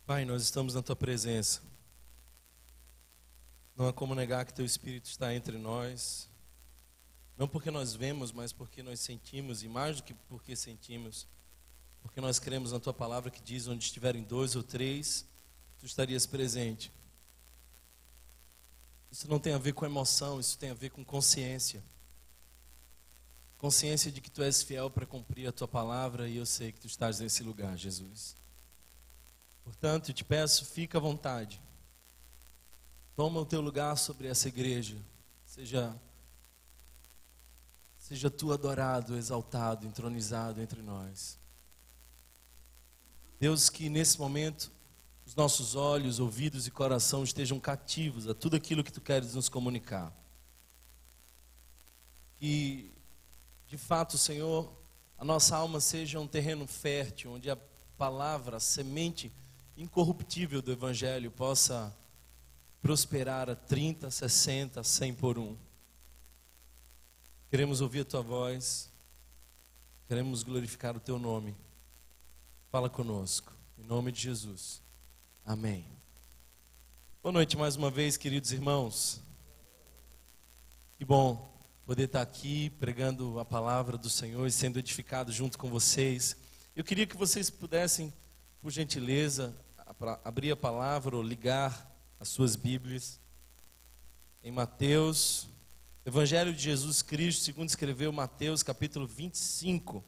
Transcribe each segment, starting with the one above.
Pai, nós estamos na Tua presença. Não há como negar que Teu Espírito está entre nós. Não porque nós vemos, mas porque nós sentimos. E mais do que porque sentimos, porque nós cremos na Tua palavra que diz: onde estiverem 2 ou 3, Tu estarias presente. Isso não tem a ver com emoção, isso tem a ver com consciência. Consciência de que Tu és fiel para cumprir a Tua palavra, e eu sei que Tu estás nesse lugar, Jesus. Portanto, eu te peço, fica à vontade. Toma o Teu lugar sobre essa igreja. Seja Tu adorado, exaltado, entronizado entre nós. Deus, que nesse momento os nossos olhos, ouvidos e coração estejam cativos a tudo aquilo que Tu queres nos comunicar. Que, de fato, Senhor, a nossa alma seja um terreno fértil, onde a palavra, a semente incorruptível do Evangelho possa prosperar a 30, 60, 100 por um. Queremos ouvir a Tua voz, queremos glorificar o Teu nome. Fala conosco, em nome de Jesus. Amém. Boa noite mais uma vez, queridos irmãos. Que bom poder estar aqui pregando a palavra do Senhor e sendo edificado junto com vocês. Eu queria que vocês pudessem, por gentileza, abrir a palavra ou ligar as suas Bíblias em Mateus, Evangelho de Jesus Cristo, segundo escreveu Mateus, capítulo 25,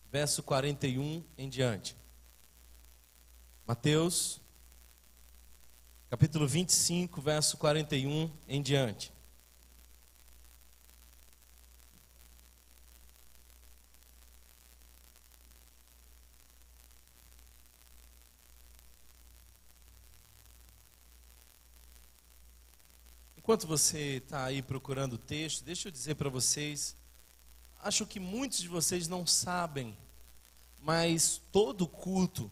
verso 41 em diante. Mateus, capítulo 25, verso 41 em diante. Enquanto você está aí procurando o texto, deixa eu dizer para vocês, acho que muitos de vocês não sabem, mas todo culto,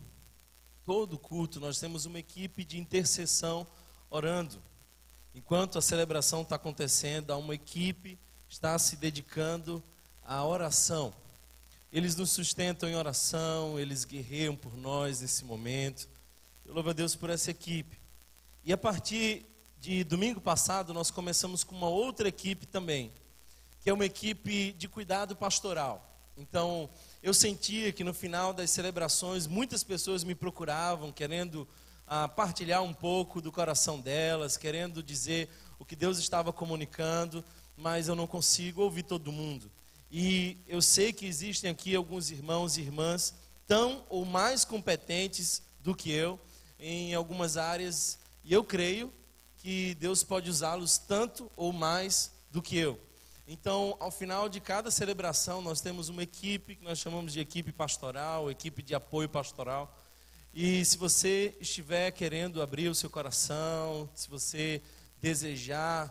nós temos uma equipe de intercessão orando. Enquanto a celebração está acontecendo, há uma equipe que está se dedicando à oração. Eles nos sustentam em oração, eles guerreiam por nós nesse momento. Eu louvo a Deus por essa equipe. E a partir de domingo passado, nós começamos com uma outra equipe também, que é uma equipe de cuidado pastoral. Então, eu sentia que no final das celebrações, muitas pessoas me procuravam, querendo partilhar um pouco do coração delas, querendo dizer o que Deus estava comunicando, mas eu não consigo ouvir todo mundo. E eu sei que existem aqui alguns irmãos e irmãs tão ou mais competentes do que eu em algumas áreas, e eu creio que Deus pode usá-los tanto ou mais do que eu. Então, ao final de cada celebração, nós temos uma equipe que nós chamamos de equipe pastoral, equipe de apoio pastoral. E se você estiver querendo abrir o seu coração, se você desejar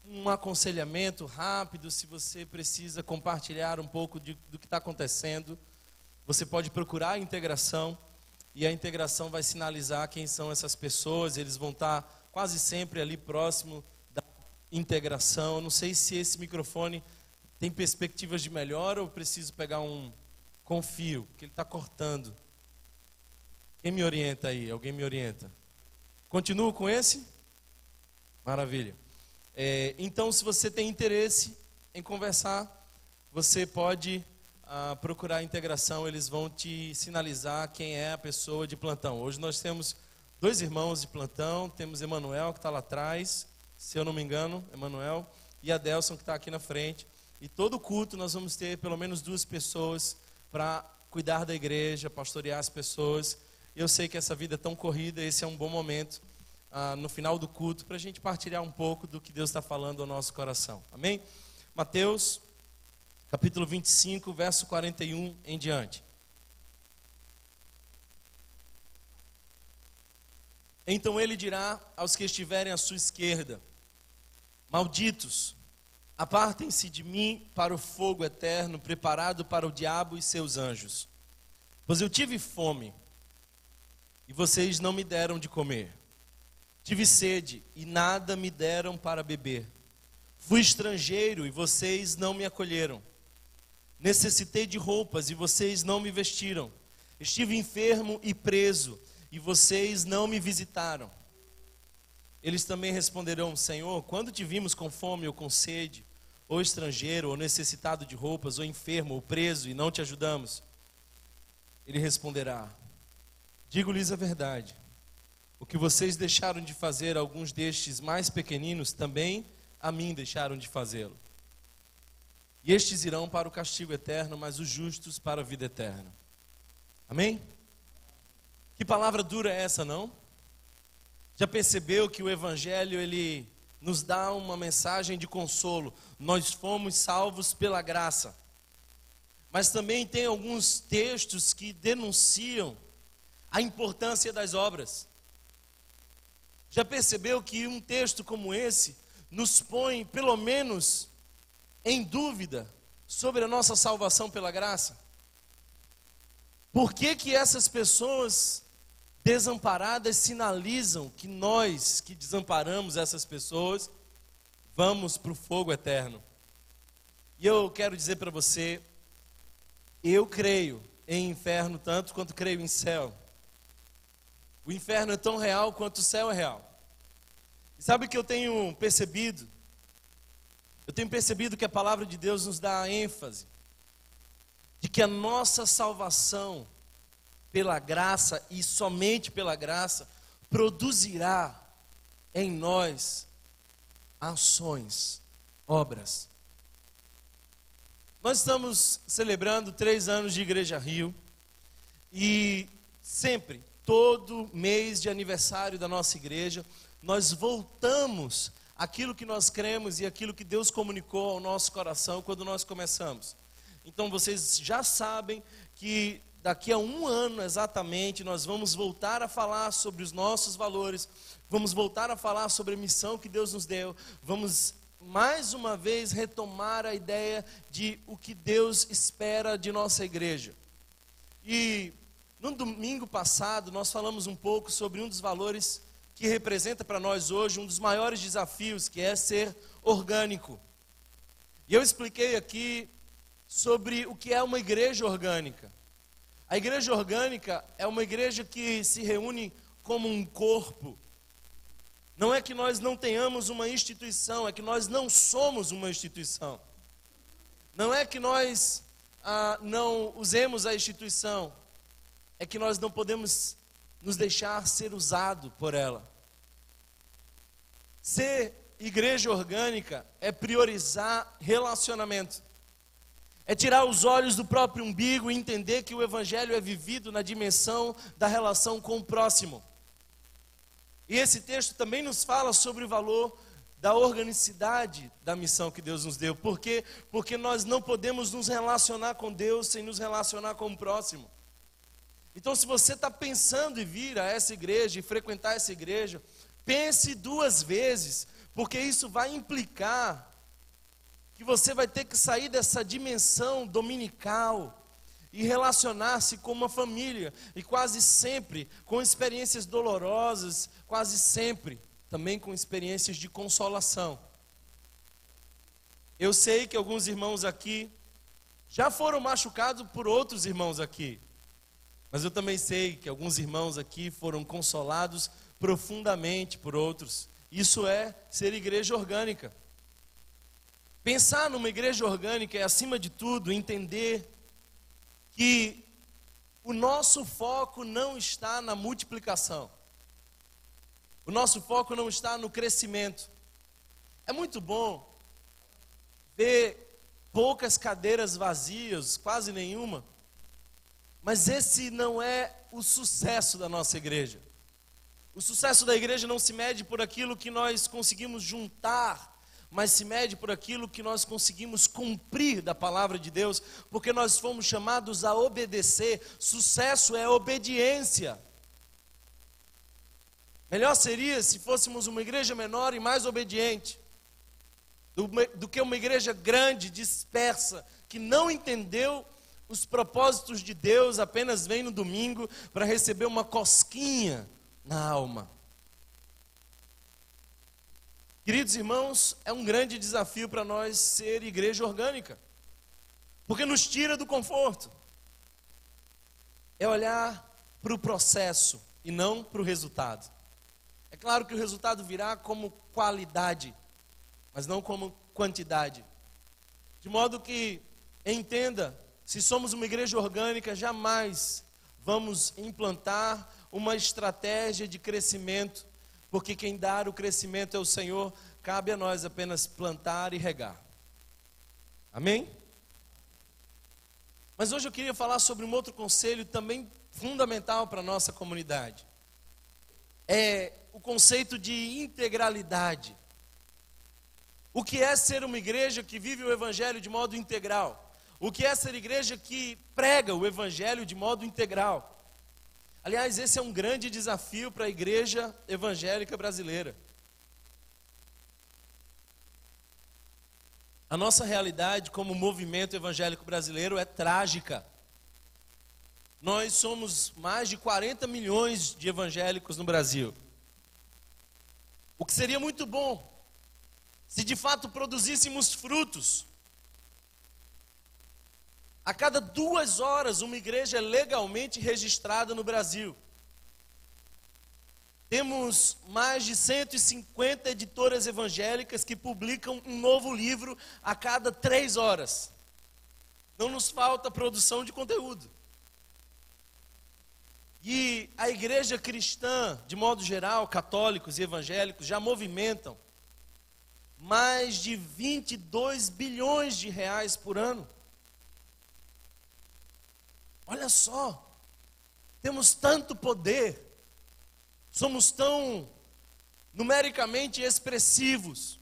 um aconselhamento rápido, se você precisa compartilhar um pouco do que está acontecendo, você pode procurar a integração. E a integração vai sinalizar quem são essas pessoas. Eles vão estar quase sempre ali próximo da integração. Eu não sei se esse microfone tem perspectivas de melhora ou preciso pegar um com fio, que ele está cortando. Quem me orienta aí? Alguém me orienta? Continuo com esse? Maravilha. Então, se você tem interesse em conversar, você pode procurar a integração, eles vão te sinalizar quem é a pessoa de plantão. Hoje nós temos 2 irmãos de plantão, temos Emanuel que está lá atrás, se eu não me engano, Emanuel, e Adelson que está aqui na frente. E todo culto nós vamos ter pelo menos 2 pessoas para cuidar da igreja, pastorear as pessoas. Eu sei que essa vida é tão corrida, esse é um bom momento no final do culto para a gente partilhar um pouco do que Deus está falando ao nosso coração. Amém? Mateus capítulo 25, verso 41 em diante. Então ele dirá aos que estiverem à sua esquerda: malditos, apartem-se de mim para o fogo eterno, preparado para o diabo e seus anjos. Pois eu tive fome, e vocês não me deram de comer. Tive sede, e nada me deram para beber. Fui estrangeiro, e vocês não me acolheram. Necessitei de roupas, e vocês não me vestiram. Estive enfermo e preso, e vocês não me visitaram. Eles também responderão: Senhor, quando te vimos com fome ou com sede, ou estrangeiro, ou necessitado de roupas, ou enfermo, ou preso, e não te ajudamos? Ele responderá: digo-lhes a verdade, o que vocês deixaram de fazer a alguns destes mais pequeninos, também a mim deixaram de fazê-lo. E estes irão para o castigo eterno, mas os justos para a vida eterna. Amém? Que palavra dura é essa, não? Já percebeu que o Evangelho, ele nos dá uma mensagem de consolo? Nós fomos salvos pela graça. Mas também tem alguns textos que denunciam a importância das obras. Já percebeu que um texto como esse nos põe, pelo menos, em dúvida sobre a nossa salvação pela graça? Por que que essas pessoas desamparadas sinalizam que nós, que desamparamos essas pessoas, vamos para o fogo eterno? E eu quero dizer para você, eu creio em inferno tanto quanto creio em céu. O inferno é tão real quanto o céu é real. E sabe o que eu tenho percebido? Eu tenho percebido que a palavra de Deus nos dá a ênfase de que a nossa salvação pela graça e somente pela graça produzirá em nós ações, obras. Nós estamos celebrando 3 anos de Igreja Rio e sempre, todo mês de aniversário da nossa igreja, nós voltamos aquilo que nós cremos e aquilo que Deus comunicou ao nosso coração quando nós começamos. Então vocês já sabem que daqui a 1 ano exatamente nós vamos voltar a falar sobre os nossos valores, vamos voltar a falar sobre a missão que Deus nos deu, vamos mais uma vez retomar a ideia de o que Deus espera de nossa igreja. E no domingo passado nós falamos um pouco sobre um dos valores que representa para nós hoje um dos maiores desafios, que é ser orgânico. E eu expliquei aqui sobre o que é uma igreja orgânica. A igreja orgânica é uma igreja que se reúne como um corpo. Não é que nós não tenhamos uma instituição, é que nós não somos uma instituição. Não é que nós não usemos a instituição, é que nós não podemos nos deixar ser usado por ela. Ser igreja orgânica é priorizar relacionamento. É tirar os olhos do próprio umbigo e entender que o Evangelho é vivido na dimensão da relação com o próximo. E esse texto também nos fala sobre o valor da organicidade da missão que Deus nos deu. Por quê? Porque nós não podemos nos relacionar com Deus sem nos relacionar com o próximo. Então, se você está pensando em vir a essa igreja e frequentar essa igreja, pense 2 vezes, porque isso vai implicar que você vai ter que sair dessa dimensão dominical e relacionar-se com uma família, e quase sempre com experiências dolorosas, quase sempre também com experiências de consolação. Eu sei que alguns irmãos aqui já foram machucados por outros irmãos aqui, mas eu também sei que alguns irmãos aqui foram consolados profundamente por outros. Isso é ser igreja orgânica. Pensar numa igreja orgânica é, acima de tudo, entender que o nosso foco não está na multiplicação. O nosso foco não está no crescimento. É muito bom ver poucas cadeiras vazias, quase nenhuma, mas esse não é o sucesso da nossa igreja. O sucesso da igreja não se mede por aquilo que nós conseguimos juntar, mas se mede por aquilo que nós conseguimos cumprir da palavra de Deus, porque nós fomos chamados a obedecer. Sucesso é obediência. Melhor seria se fôssemos uma igreja menor e mais obediente, do que uma igreja grande, dispersa, que não entendeu os propósitos de Deus, apenas vem no domingo para receber uma cosquinha na alma. Queridos irmãos, é um grande desafio para nós ser igreja orgânica, porque nos tira do conforto. é olhar para o processo e não para o resultado. É claro que o resultado virá como qualidade, mas não como quantidade. De modo que, entenda, se somos uma igreja orgânica, jamais vamos implantar uma estratégia de crescimento, porque quem dá o crescimento é o Senhor, cabe a nós apenas plantar e regar. Amém? Mas hoje eu queria falar sobre um outro conselho também fundamental para a nossa comunidade. É o conceito de integralidade. O que é ser uma igreja que vive o evangelho de modo integral? O que é ser igreja que prega o evangelho de modo integral? Aliás, esse é um grande desafio para a igreja evangélica brasileira. A nossa realidade como movimento evangélico brasileiro é trágica. Nós somos mais de 40 milhões de evangélicos no Brasil. O que seria muito bom se de fato produzíssemos frutos. A cada 2 horas uma igreja é legalmente registrada no Brasil. Temos mais de 150 editoras evangélicas que publicam um novo livro a cada 3 horas. Não nos falta produção de conteúdo. E a igreja cristã, de modo geral, católicos e evangélicos, já movimentam mais de 22 bilhões de reais por ano. Olha só, temos tanto poder, somos tão numericamente expressivos,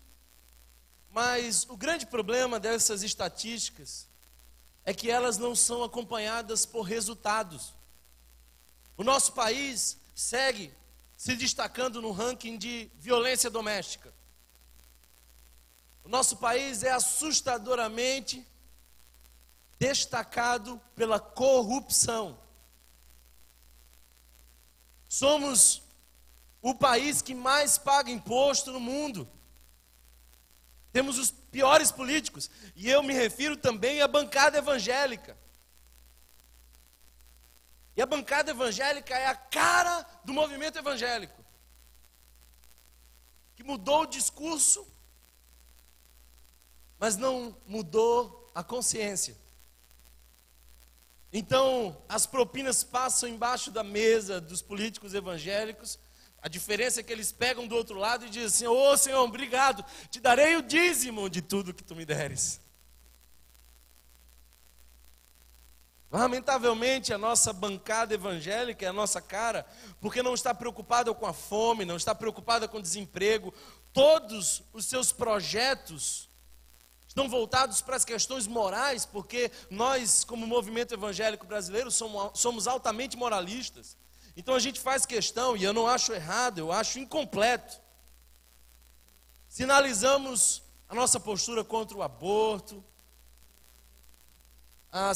mas o grande problema dessas estatísticas é que elas não são acompanhadas por resultados. O nosso país segue se destacando no ranking de violência doméstica. O nosso país é assustadoramente destacado pela corrupção. Somos o país que mais paga imposto no mundo. Temos os piores políticos, e eu me refiro também à bancada evangélica. E a bancada evangélica é a cara do movimento evangélico, que mudou o discurso, mas não mudou a consciência. Então, as propinas passam embaixo da mesa dos políticos evangélicos. A diferença é que eles pegam do outro lado e dizem assim: ô Senhor, obrigado, te darei o dízimo de tudo que tu me deres. Lamentavelmente, a nossa bancada evangélica é a nossa cara, porque não está preocupada com a fome, não está preocupada com o desemprego. Todos os seus projetos estão voltados para as questões morais, porque nós, como movimento evangélico brasileiro, somos altamente moralistas. Então a gente faz questão, e eu não acho errado, eu acho incompleto. Sinalizamos a nossa postura contra o aborto,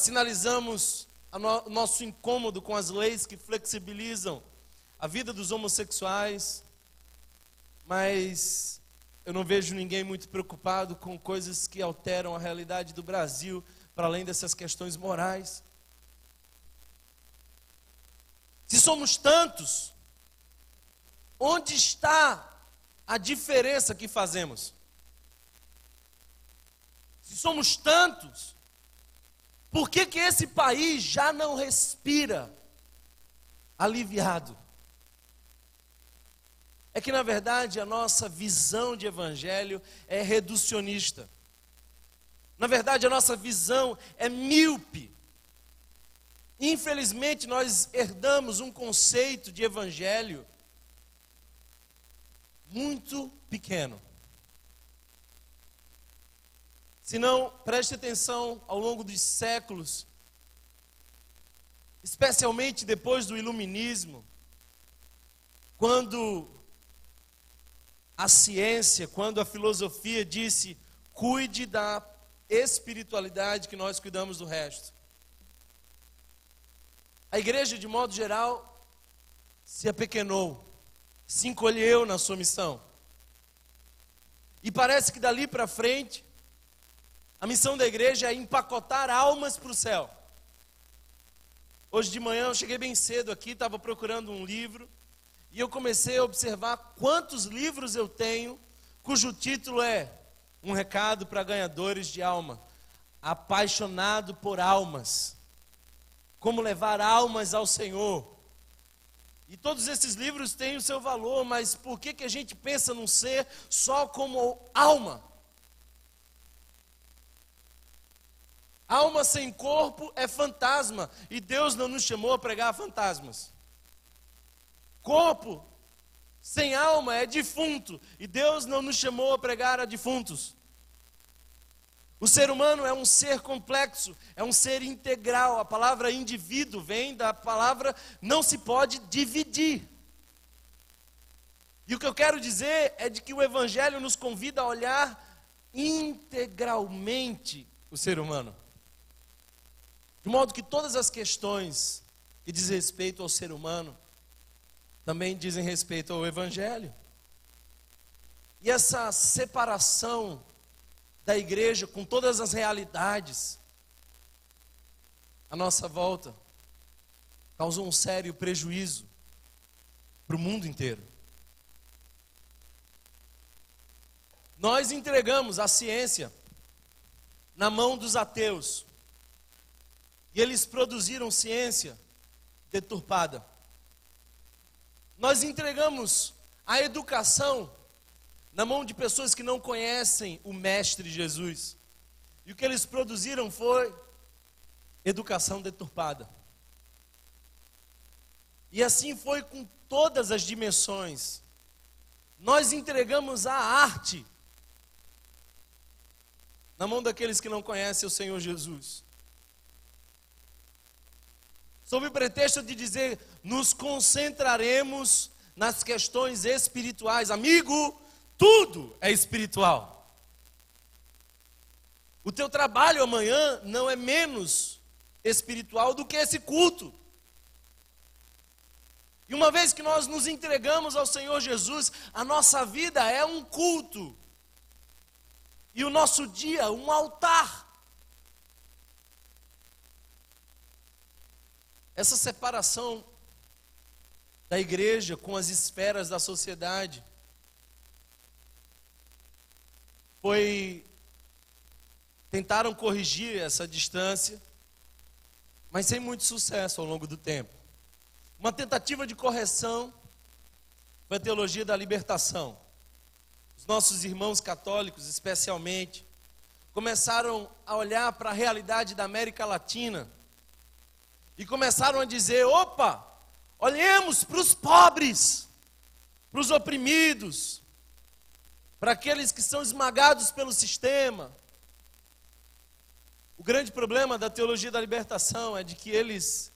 sinalizamos o nosso incômodo com as leis que flexibilizam a vida dos homossexuais, mas eu não vejo ninguém muito preocupado com coisas que alteram a realidade do Brasil, para além dessas questões morais. Se somos tantos, onde está a diferença que fazemos? Se somos tantos, por que esse país já não respira aliviado? É que, na verdade, a nossa visão de evangelho é reducionista. Na verdade, a nossa visão é míope. Infelizmente, nós herdamos um conceito de evangelho muito pequeno. Se não, preste atenção, ao longo dos séculos, especialmente depois do iluminismo, quando a ciência, quando a filosofia disse: cuide da espiritualidade que nós cuidamos do resto. A igreja, de modo geral, se apequenou, se encolheu na sua missão. E parece que dali para frente, a missão da igreja é empacotar almas para o céu. hoje de manhã eu cheguei bem cedo aqui, estava procurando um livro, e eu comecei a observar quantos livros eu tenho, cujo título é Um Recado para Ganhadores de Alma, Apaixonado por Almas, Como Levar Almas ao Senhor. E todos esses livros têm o seu valor, mas por que a gente pensa num ser só como alma? Alma sem corpo é fantasma, e Deus não nos chamou a pregar fantasmas. Corpo sem alma é defunto, e Deus não nos chamou a pregar a defuntos. O ser humano é um ser complexo, é um ser integral. A palavra indivíduo vem da palavra não se pode dividir. E o que eu quero dizer é de que o Evangelho nos convida a olhar integralmente o ser humano. De modo que todas as questões que dizem respeito ao ser humano também dizem respeito ao Evangelho. E essa separação da igreja com todas as realidades à nossa volta causou um sério prejuízo para o mundo inteiro. Nós entregamos a ciência na mão dos ateus e eles produziram ciência deturpada. Nós entregamos a educação na mão de pessoas que não conhecem o Mestre Jesus. E o que eles produziram foi educação deturpada. E assim foi com todas as dimensões. Nós entregamos a arte na mão daqueles que não conhecem o Senhor Jesus. Sob o pretexto de dizer, nos concentraremos nas questões espirituais. Amigo, tudo é espiritual. O teu trabalho amanhã não é menos espiritual do que esse culto. E uma vez que nós nos entregamos ao Senhor Jesus, a nossa vida é um culto. E o nosso dia, um altar. Essa separação da igreja com as esferas da sociedade tentaram corrigir essa distância, mas sem muito sucesso ao longo do tempo. Uma tentativa de correção foi a teologia da libertação. Os nossos irmãos católicos, especialmente, começaram a olhar para a realidade da América Latina e começaram a dizer, opa, olhemos para os pobres, para os oprimidos, para aqueles que são esmagados pelo sistema. O grande problema da teologia da libertação é de que eles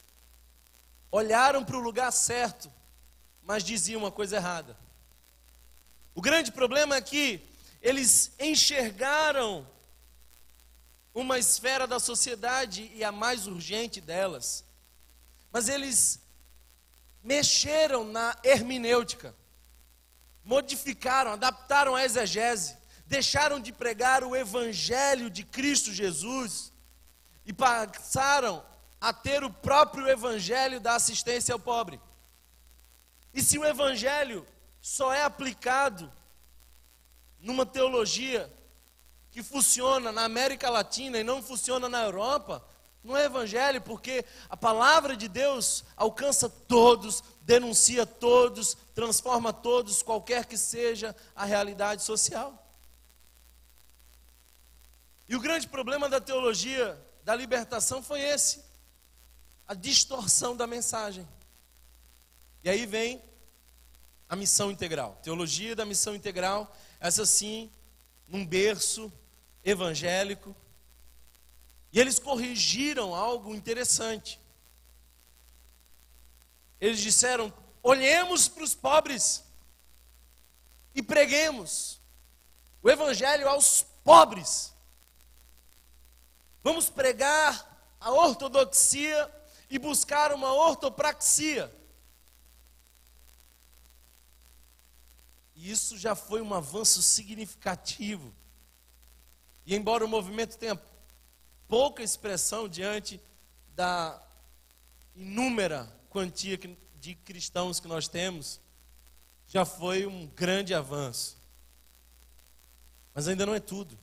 olharam para o lugar certo, mas diziam uma coisa errada. O grande problema é que eles enxergaram uma esfera da sociedade e a mais urgente delas, mas eles mexeram na hermenêutica, modificaram, adaptaram a exegese, deixaram de pregar o Evangelho de Cristo Jesus e passaram a ter o próprio Evangelho da assistência ao pobre. E se o Evangelho só é aplicado numa teologia que funciona na América Latina e não funciona na Europa, não é Evangelho, porque a palavra de Deus alcança todos, denuncia todos, transforma todos, qualquer que seja a realidade social. E o grande problema da teologia da libertação foi esse, a distorção da mensagem. E aí vem a missão integral, teologia da missão integral, essa sim, num berço evangélico. E eles corrigiram algo interessante. Eles disseram, olhemos para os pobres e preguemos o Evangelho aos pobres. Vamos pregar a ortodoxia e buscar uma ortopraxia. E isso já foi um avanço significativo. E embora o movimento tenha pouca expressão diante da inúmera quantia de cristãos que nós temos, já foi um grande avanço. Mas ainda não é tudo.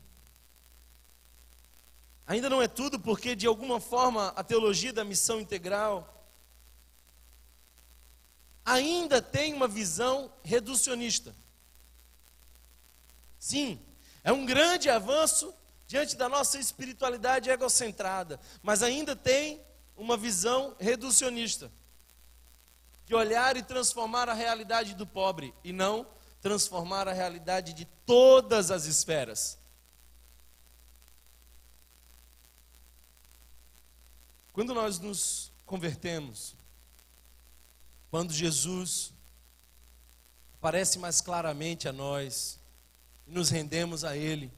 Ainda não é tudo porque, de alguma forma, a teologia da missão integral ainda tem uma visão reducionista. Sim, é um grande avanço diante da nossa espiritualidade egocentrada, mas ainda tem uma visão reducionista, de olhar e transformar a realidade do pobre, e não transformar a realidade de todas as esferas. Quando nós nos convertemos, quando Jesus aparece mais claramente a nós, e nos rendemos a Ele,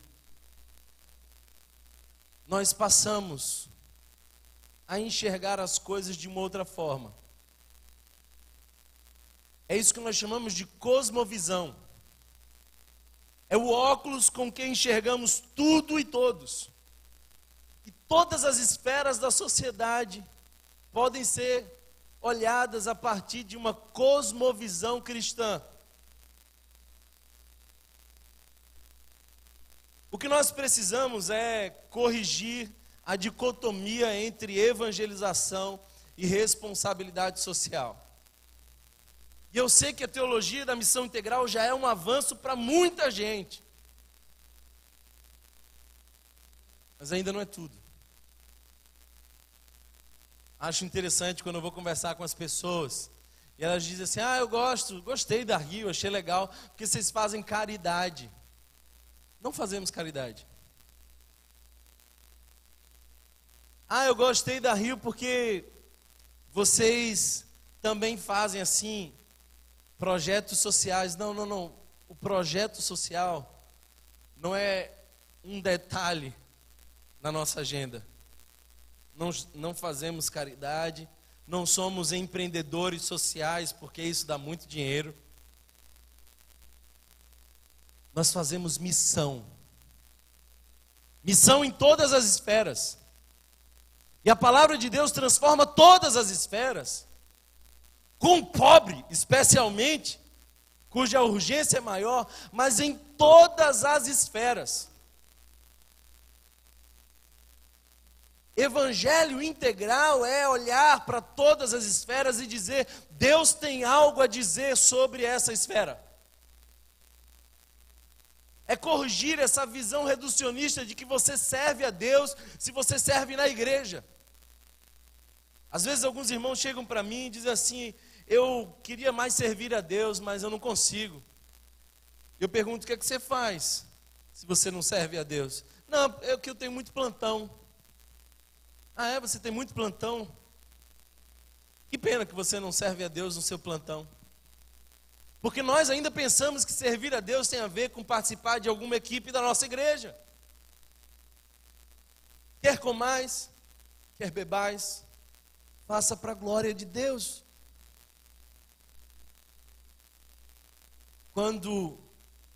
nós passamos a enxergar as coisas de uma outra forma. É isso que nós chamamos de cosmovisão. É o óculos com que enxergamos tudo e todos. E todas as esferas da sociedade podem ser olhadas a partir de uma cosmovisão cristã. O que nós precisamos é corrigir a dicotomia entre evangelização e responsabilidade social. E eu sei que a teologia da missão integral já é um avanço para muita gente. Mas ainda não é tudo. Acho interessante quando eu vou conversar com as pessoas e elas dizem assim: eu gostei da Rio, achei legal, porque vocês fazem caridade. Não fazemos caridade. Eu gostei da Rio porque vocês também fazem assim projetos sociais. Não. O projeto social não é um detalhe na nossa agenda. Não fazemos caridade, não somos empreendedores sociais, porque isso dá muito dinheiro. Nós fazemos missão. Missão em todas as esferas. E a palavra de Deus transforma todas as esferas. Com o pobre, especialmente, cuja urgência é maior, mas em todas as esferas. Evangelho integral é olhar para todas as esferas e dizer: Deus tem algo a dizer sobre essa esfera. É corrigir essa visão reducionista de que você serve a Deus se você serve na igreja. Às vezes alguns irmãos chegam para mim e dizem assim: eu queria mais servir a Deus, mas eu não consigo. Eu pergunto: o que é que você faz se você não serve a Deus? Não, é que eu tenho muito plantão. Você tem muito plantão? Que pena que você não serve a Deus no seu plantão. Porque nós ainda pensamos que servir a Deus tem a ver com participar de alguma equipe da nossa igreja. Quer comais, quer bebais, faça para a glória de Deus. Quando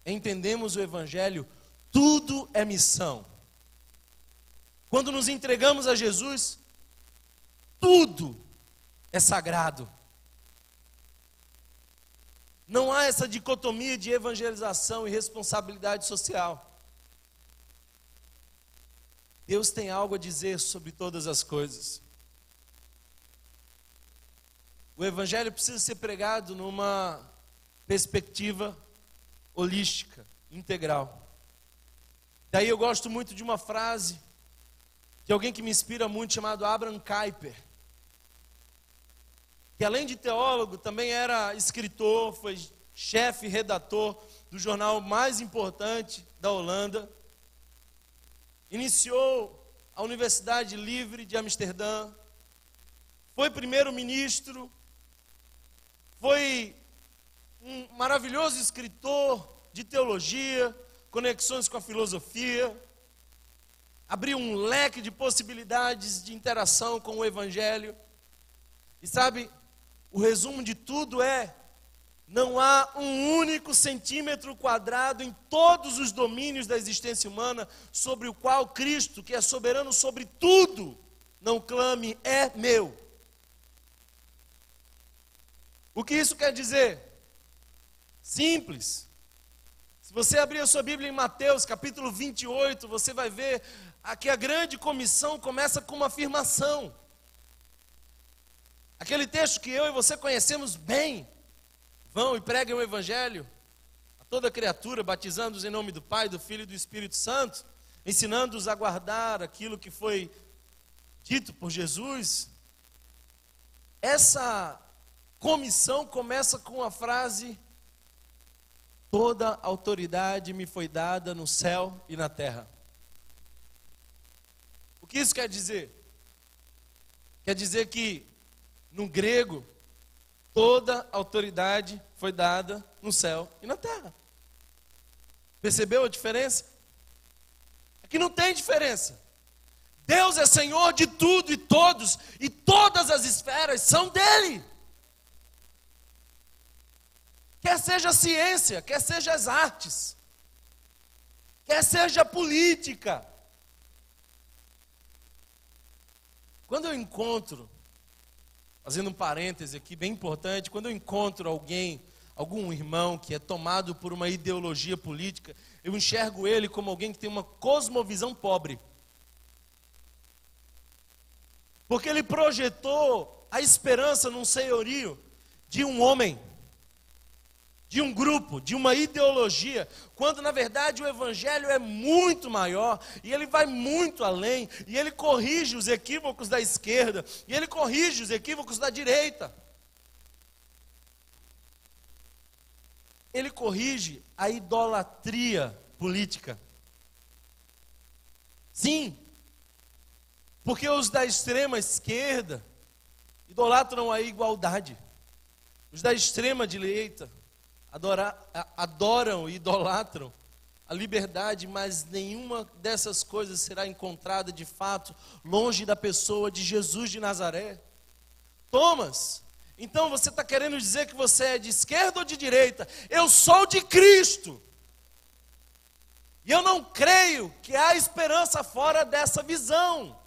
entendemos o Evangelho, tudo é missão. Quando nos entregamos a Jesus, tudo é sagrado. Não há essa dicotomia de evangelização e responsabilidade social. Deus tem algo a dizer sobre todas as coisas. O Evangelho precisa ser pregado numa perspectiva holística, integral. Daí eu gosto muito de uma frase de alguém que me inspira muito, chamado Abraham Kuyper, que além de teólogo, também era escritor, foi chefe, redator do jornal mais importante da Holanda. Iniciou a Universidade Livre de Amsterdã, foi primeiro-ministro, foi um maravilhoso escritor de teologia, conexões com a filosofia, abriu um leque de possibilidades de interação com o Evangelho. E sabe, o resumo de tudo é: não há um único centímetro quadrado em todos os domínios da existência humana sobre o qual Cristo, que é soberano sobre tudo, não clame: é meu. O que isso quer dizer? Simples. Se você abrir a sua Bíblia em Mateus, capítulo 28, você vai ver que a grande comissão começa com uma afirmação. Aquele texto que eu e você conhecemos bem. Vão e preguem o Evangelho a toda criatura, batizando-os em nome do Pai, do Filho e do Espírito Santo, ensinando-os a guardar aquilo que foi dito por Jesus. Essa comissão começa com a frase: toda autoridade me foi dada no céu e na terra. O que isso quer dizer? Quer dizer que, no grego, toda autoridade foi dada no céu e na terra. Percebeu a diferença? Aqui não tem diferença. Deus é Senhor de tudo e todos, e todas as esferas são dele. Quer seja a ciência, quer seja as artes, quer seja a política. Quando eu encontro, fazendo um parêntese aqui bem importante, quando eu encontro algum irmão que é tomado por uma ideologia política, eu enxergo ele como alguém que tem uma cosmovisão pobre. Porque ele projetou a esperança num senhorio de um homem, de um grupo, de uma ideologia, quando na verdade o Evangelho é muito maior, e ele vai muito além, e ele corrige os equívocos da esquerda, e ele corrige os equívocos da direita. Ele corrige a idolatria política. Sim, porque os da extrema esquerda idolatram a igualdade. Os da extrema direita adoram e idolatram a liberdade, mas nenhuma dessas coisas será encontrada de fato longe da pessoa de Jesus de Nazaré. Thomas, então você está querendo dizer que você é de esquerda ou de direita? Eu sou de Cristo. E eu não creio que há esperança fora dessa visão.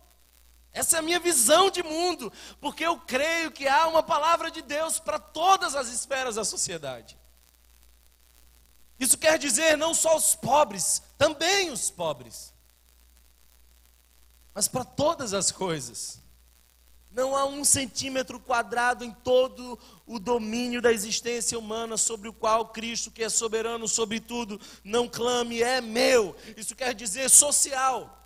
Essa é a minha visão de mundo, porque eu creio que há uma palavra de Deus para todas as esferas da sociedade. Isso quer dizer não só os pobres, também os pobres, mas para todas as coisas. Não há 1 centímetro quadrado em todo o domínio da existência humana sobre o qual Cristo, que é soberano sobre tudo, não clame, é meu. Isso quer dizer social.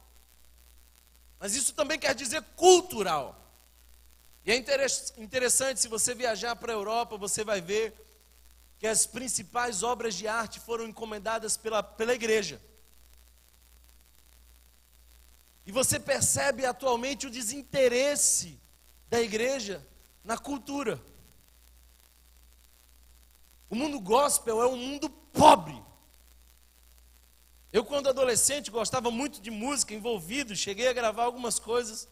Mas isso também quer dizer cultural. E é interessante, se você viajar para a Europa, você vai ver que as principais obras de arte foram encomendadas pela igreja. E você percebe atualmente o desinteresse da igreja na cultura. O mundo gospel é um mundo pobre. Eu, quando adolescente, gostava muito de música, envolvido, cheguei a gravar algumas coisas.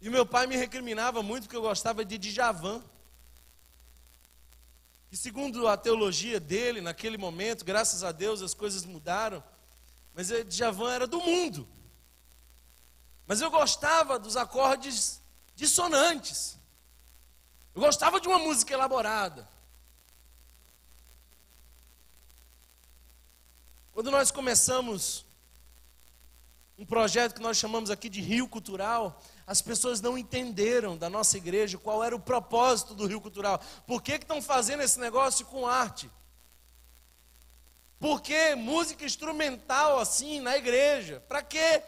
E o meu pai me recriminava muito porque eu gostava de Djavan. E segundo a teologia dele, naquele momento, graças a Deus, as coisas mudaram. Mas Djavan era do mundo. Mas eu gostava dos acordes dissonantes. Eu gostava de uma música elaborada. Quando nós começamos um projeto que nós chamamos aqui de Rio Cultural, as pessoas não entenderam da nossa igreja qual era o propósito do Rio Cultural. Por que estão fazendo esse negócio com arte? Por que música instrumental assim na igreja? Para que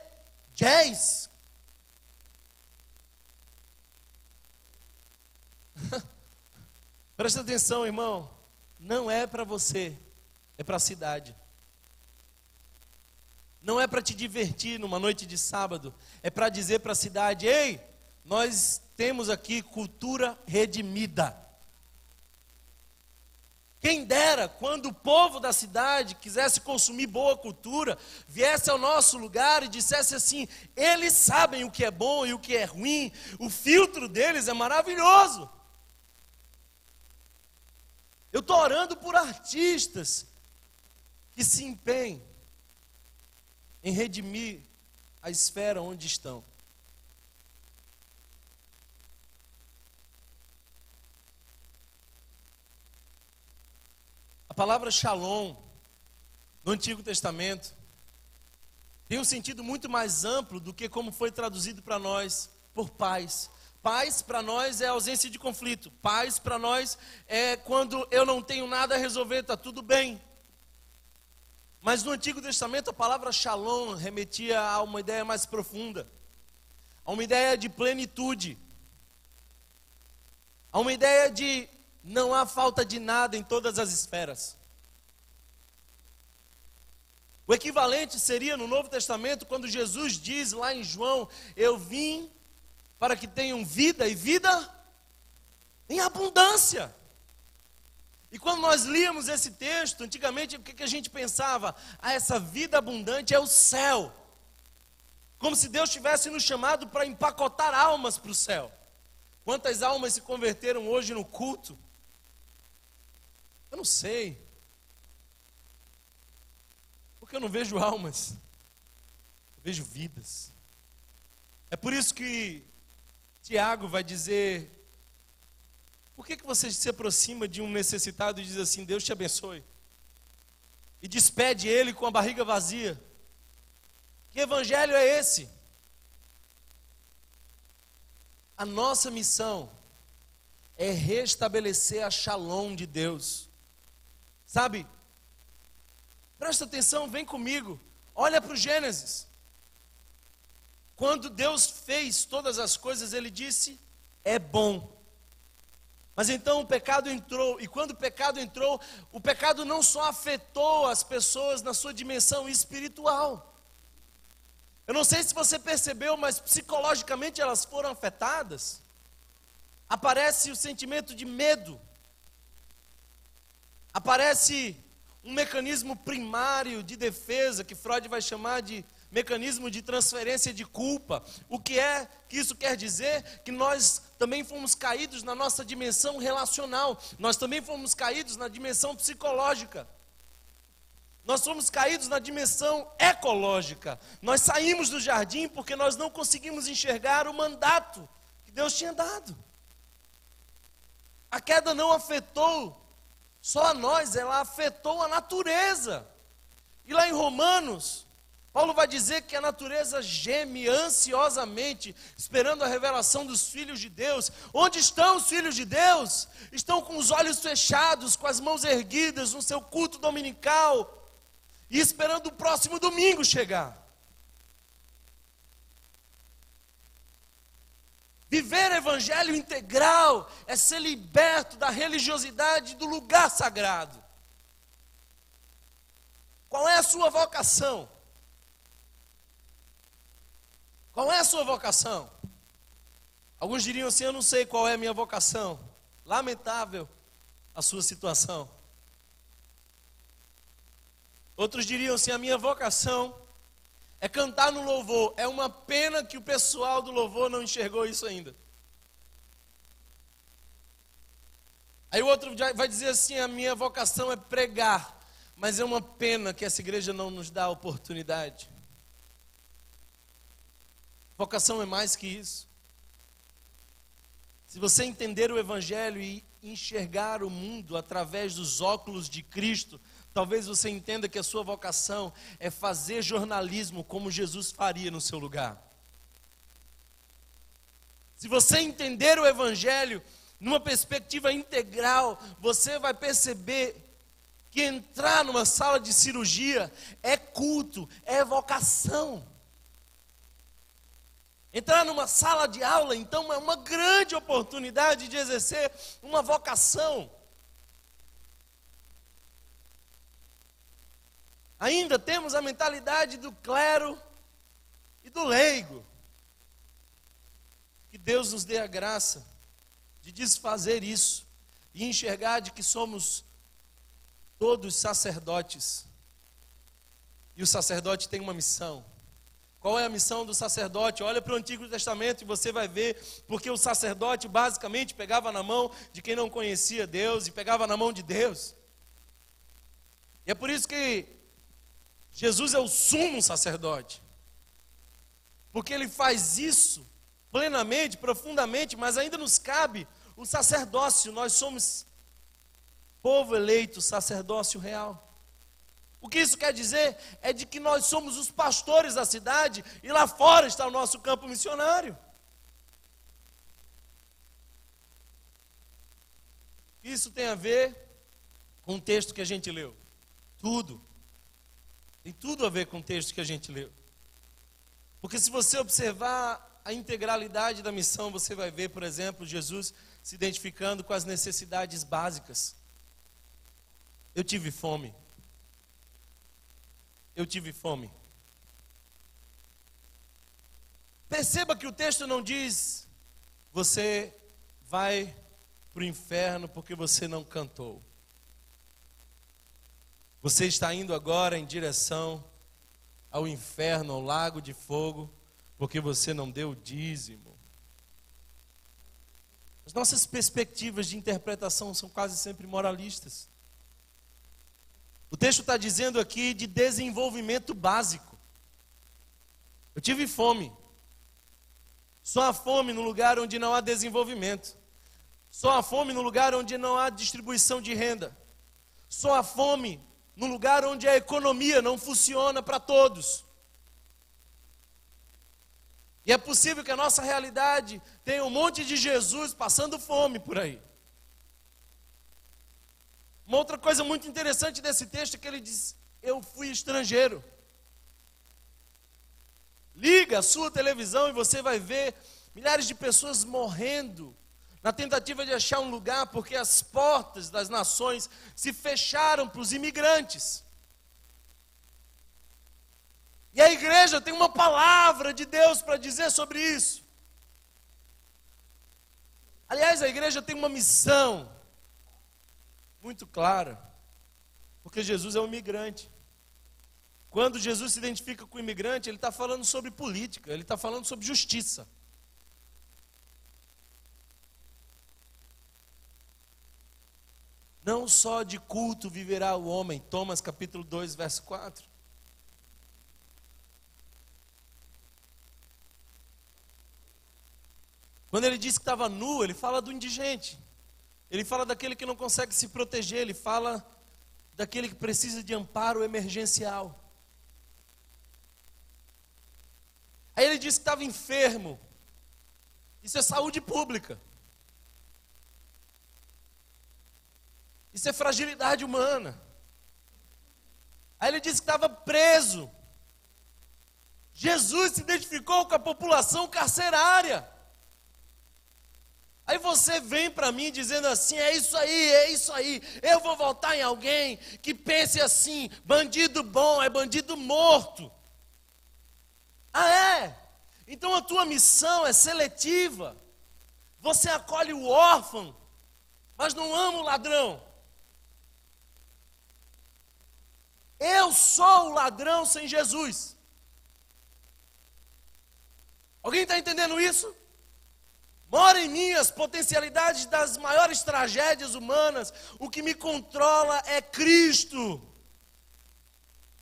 jazz? Presta atenção, irmão. Não é para você, é para a cidade. Não é para te divertir numa noite de sábado, é para dizer para a cidade: ei, nós temos aqui cultura redimida. Quem dera quando o povo da cidade quisesse consumir boa cultura, viesse ao nosso lugar e dissesse assim: eles sabem o que é bom e o que é ruim, o filtro deles é maravilhoso. Eu estou orando por artistas que se empenhem em redimir a esfera onde estão. palavra shalom, no Antigo Testamento, tem um sentido muito mais amplo do que como foi traduzido para nós, por paz. Paz para nós é ausência de conflito. Paz para nós é quando eu não tenho nada a resolver, está tudo bem. Mas no Antigo Testamento a palavra shalom remetia a uma ideia mais profunda, a uma ideia de plenitude, a uma ideia de não há falta de nada em todas as esferas. O equivalente seria no Novo Testamento, quando Jesus diz lá em João: eu vim para que tenham vida e vida em abundância. E quando nós líamos esse texto, antigamente o que a gente pensava? Ah, essa vida abundante é o céu. Como se Deus tivesse nos chamado para empacotar almas para o céu. Quantas almas se converteram hoje no culto? Eu não sei. Porque eu não vejo almas, eu vejo vidas. É por isso que Tiago vai dizer: por que você se aproxima de um necessitado e diz assim, Deus te abençoe, e despede ele com a barriga vazia? Que evangelho é esse? A nossa missão é restabelecer a shalom de Deus. Sabe? Presta atenção, vem comigo. Olha para o Gênesis. Quando Deus fez todas as coisas, Ele disse, é bom. Mas então o pecado entrou, e quando o pecado entrou, o pecado não só afetou as pessoas na sua dimensão espiritual. Eu não sei se você percebeu, mas psicologicamente elas foram afetadas. Aparece o sentimento de medo. Aparece um mecanismo primário de defesa, que Freud vai chamar de mecanismo de transferência de culpa. O que é que isso quer dizer? Que nós também fomos caídos na nossa dimensão relacional, nós também fomos caídos na dimensão psicológica, nós fomos caídos na dimensão ecológica. Nós saímos do jardim porque nós não conseguimos enxergar o mandato que Deus tinha dado. A queda não afetou só a nós, ela afetou a natureza. E lá em Romanos, Paulo vai dizer que a natureza geme ansiosamente, esperando a revelação dos filhos de Deus. Onde estão os filhos de Deus? Estão com os olhos fechados, com as mãos erguidas no seu culto dominical, e esperando o próximo domingo chegar. Viver evangelho integral é ser liberto da religiosidade do lugar sagrado. Qual é a sua vocação? Qual é a sua vocação? Alguns diriam assim, eu não sei qual é a minha vocação. Lamentável a sua situação. Outros diriam assim, a minha vocação é cantar no louvor. É uma pena que o pessoal do louvor não enxergou isso ainda. Aí o outro vai dizer assim, a minha vocação é pregar. Mas é uma pena que essa igreja não nos dá a oportunidade. Vocação é mais que isso. Se você entender o evangelho e enxergar o mundo através dos óculos de Cristo, talvez você entenda que a sua vocação é fazer jornalismo como Jesus faria no seu lugar. Se você entender o evangelho numa perspectiva integral, você vai perceber que entrar numa sala de cirurgia é culto, é vocação. Entrar numa sala de aula, então, é uma grande oportunidade de exercer uma vocação. Ainda temos a mentalidade do clero e do leigo. Que Deus nos dê a graça de desfazer isso e enxergar de que somos todos sacerdotes. E o sacerdote tem uma missão. Qual é a missão do sacerdote? Olha para o Antigo Testamento e você vai ver, porque o sacerdote basicamente pegava na mão de quem não conhecia Deus e pegava na mão de Deus. E é por isso que Jesus é o sumo sacerdote, porque ele faz isso plenamente, profundamente, mas ainda nos cabe o sacerdócio. Nós somos povo eleito, sacerdócio real. O que isso quer dizer? É de que nós somos os pastores da cidade e lá fora está o nosso campo missionário. Isso tem a ver com o texto que a gente leu. Tudo. Tem tudo a ver com o texto que a gente leu. Porque se você observar a integralidade da missão, você vai ver, por exemplo, Jesus se identificando com as necessidades básicas. Eu tive fome. Eu tive fome. Perceba que o texto não diz: você vai para o inferno porque você não cantou. Você está indo agora em direção ao inferno, ao lago de fogo, porque você não deu o dízimo. As nossas perspectivas de interpretação são quase sempre moralistas. O texto está dizendo aqui de desenvolvimento básico. Eu tive fome. Só há fome no lugar onde não há desenvolvimento. Só há fome no lugar onde não há distribuição de renda. Só há fome no lugar onde a economia não funciona para todos. E é possível que a nossa realidade tenha um monte de Jesus passando fome por aí. Uma outra coisa muito interessante desse texto é que ele diz: eu fui estrangeiro. Liga a sua televisão e você vai ver milhares de pessoas morrendo na tentativa de achar um lugar, porque as portas das nações se fecharam para os imigrantes. E a igreja tem uma palavra de Deus para dizer sobre isso. Aliás, a igreja tem uma missão muito clara, porque Jesus é um imigrante. Quando Jesus se identifica com o imigrante, ele está falando sobre política, ele está falando sobre justiça. Não só de culto viverá o homem, Thomas capítulo 2, verso 4. Quando ele diz que estava nu, ele fala do indigente. Ele fala daquele que não consegue se proteger, ele fala daquele que precisa de amparo emergencial. Aí ele diz que estava enfermo. Isso é saúde pública. Isso é fragilidade humana. Aí ele disse que estava preso. Jesus se identificou com a população carcerária. Aí você vem para mim dizendo assim: é isso aí. Eu vou votar em alguém que pense assim: bandido bom é bandido morto. Ah, é? Então a tua missão é seletiva. Você acolhe o órfão, mas não ama o ladrão. Eu sou o ladrão sem Jesus. Alguém está entendendo isso? Mora em mim as potencialidades das maiores tragédias humanas. O que me controla é Cristo.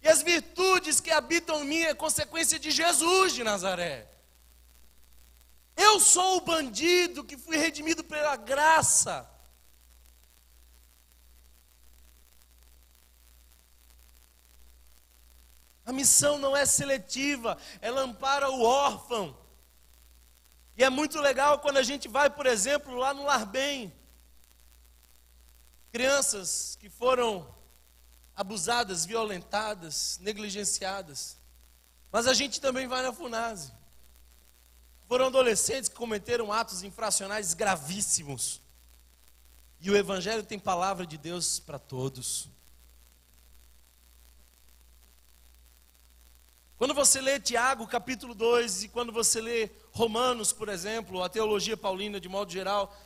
E as virtudes que habitam em mim é consequência de Jesus de Nazaré. Eu sou o bandido que fui redimido pela graça. A missão não é seletiva, ela ampara o órfão. E é muito legal quando a gente vai, por exemplo, lá no Lar Bem. Crianças que foram abusadas, violentadas, negligenciadas. Mas a gente também vai na FUNASE. Foram adolescentes que cometeram atos infracionais gravíssimos. E o Evangelho tem palavra de Deus para todos. Quando você lê Tiago, capítulo 2, e quando você lê Romanos, por exemplo, a teologia paulina de modo geral,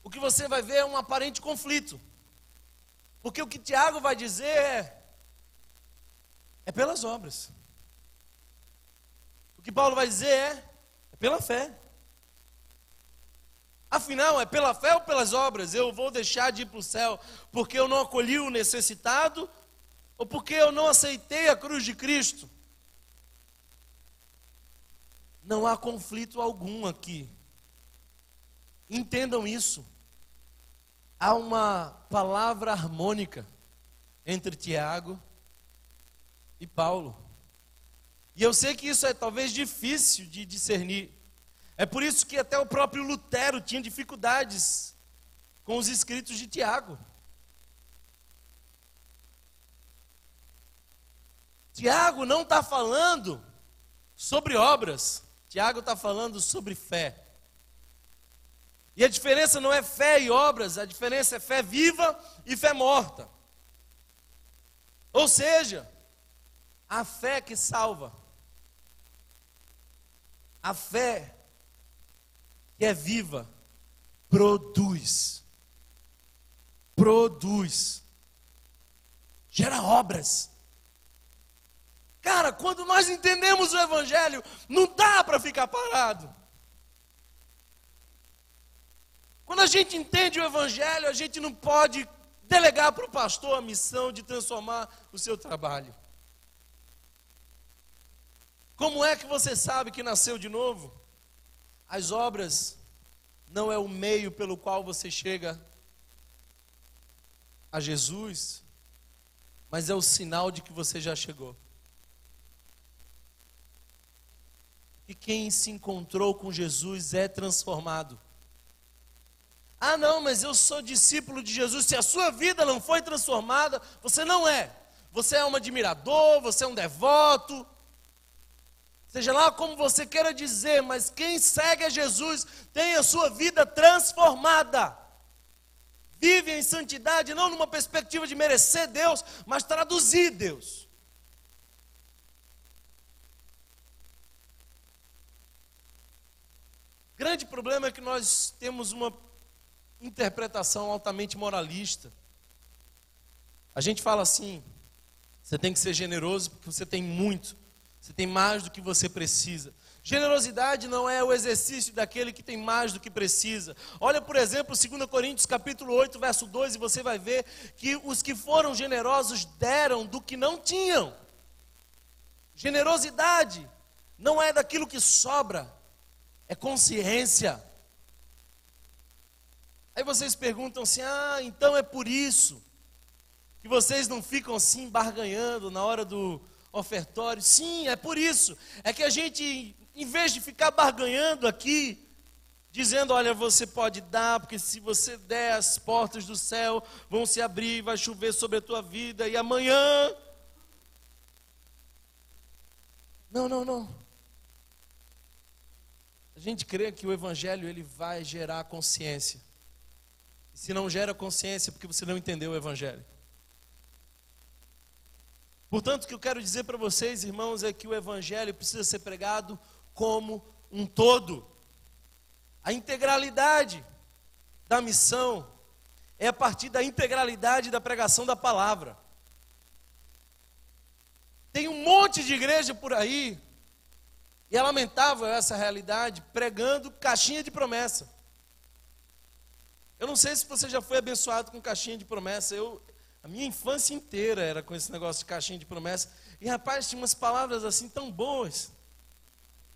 o que você vai ver é um aparente conflito. Porque o que Tiago vai dizer é pelas obras. O que Paulo vai dizer é pela fé. Afinal, é pela fé ou pelas obras? Eu vou deixar de ir para o céu porque eu não acolhi o necessitado ou porque eu não aceitei a cruz de Cristo? Não há conflito algum aqui. Entendam isso. há uma palavra harmônica entre Tiago e Paulo. E eu sei que isso é talvez difícil de discernir. É por isso que até o próprio Lutero tinha dificuldades com os escritos de Tiago. Tiago não está falando sobre obras, Tiago está falando sobre fé. E a diferença não é fé e obras, a diferença é fé viva e fé morta. Ou seja, a fé que salva, a fé que é viva, produz, gera obras. Cara, quando nós entendemos o Evangelho, não dá para ficar parado. Quando a gente entende o Evangelho, a gente não pode delegar para o pastor a missão de transformar o seu trabalho. Como é que você sabe que nasceu de novo? As obras não é o meio pelo qual você chega a Jesus, mas é o sinal de que você já chegou. E quem se encontrou com Jesus é transformado. Ah, não, mas eu sou discípulo de Jesus. Se a sua vida não foi transformada, você não é. Você é um admirador, você é um devoto. Seja lá como você queira dizer, mas quem segue a Jesus tem a sua vida transformada. Vive em santidade, não numa perspectiva de merecer Deus, mas traduzir Deus. O grande problema é que nós temos uma interpretação altamente moralista. A gente fala assim: você tem que ser generoso porque você tem muito, você tem mais do que você precisa. Generosidade não é o exercício daquele que tem mais do que precisa. Olha, por exemplo, 2 Coríntios capítulo 8, verso 2, e você vai ver que os que foram generosos deram do que não tinham. Generosidade não é daquilo que sobra, é consciência. Aí vocês perguntam assim: ah, então é por isso que vocês não ficam assim barganhando na hora do ofertório? Sim, é por isso. É que a gente, em vez de ficar barganhando aqui, dizendo: olha, você pode dar, porque se você der, as portas do céu vão se abrir, vai chover sobre a tua vida, e amanhã... Não. A gente crê que o Evangelho ele vai gerar consciência. E se não gera consciência, é porque você não entendeu o Evangelho. Portanto, o que eu quero dizer para vocês, irmãos, é que o Evangelho precisa ser pregado como um todo. A integralidade da missão é a partir da integralidade da pregação da palavra. Tem um monte de igreja por aí, e é lamentável essa realidade, pregando caixinha de promessa. Eu não sei se você já foi abençoado com caixinha de promessa. A minha infância inteira era com esse negócio de caixinha de promessa. E rapaz, tinha umas palavras assim tão boas.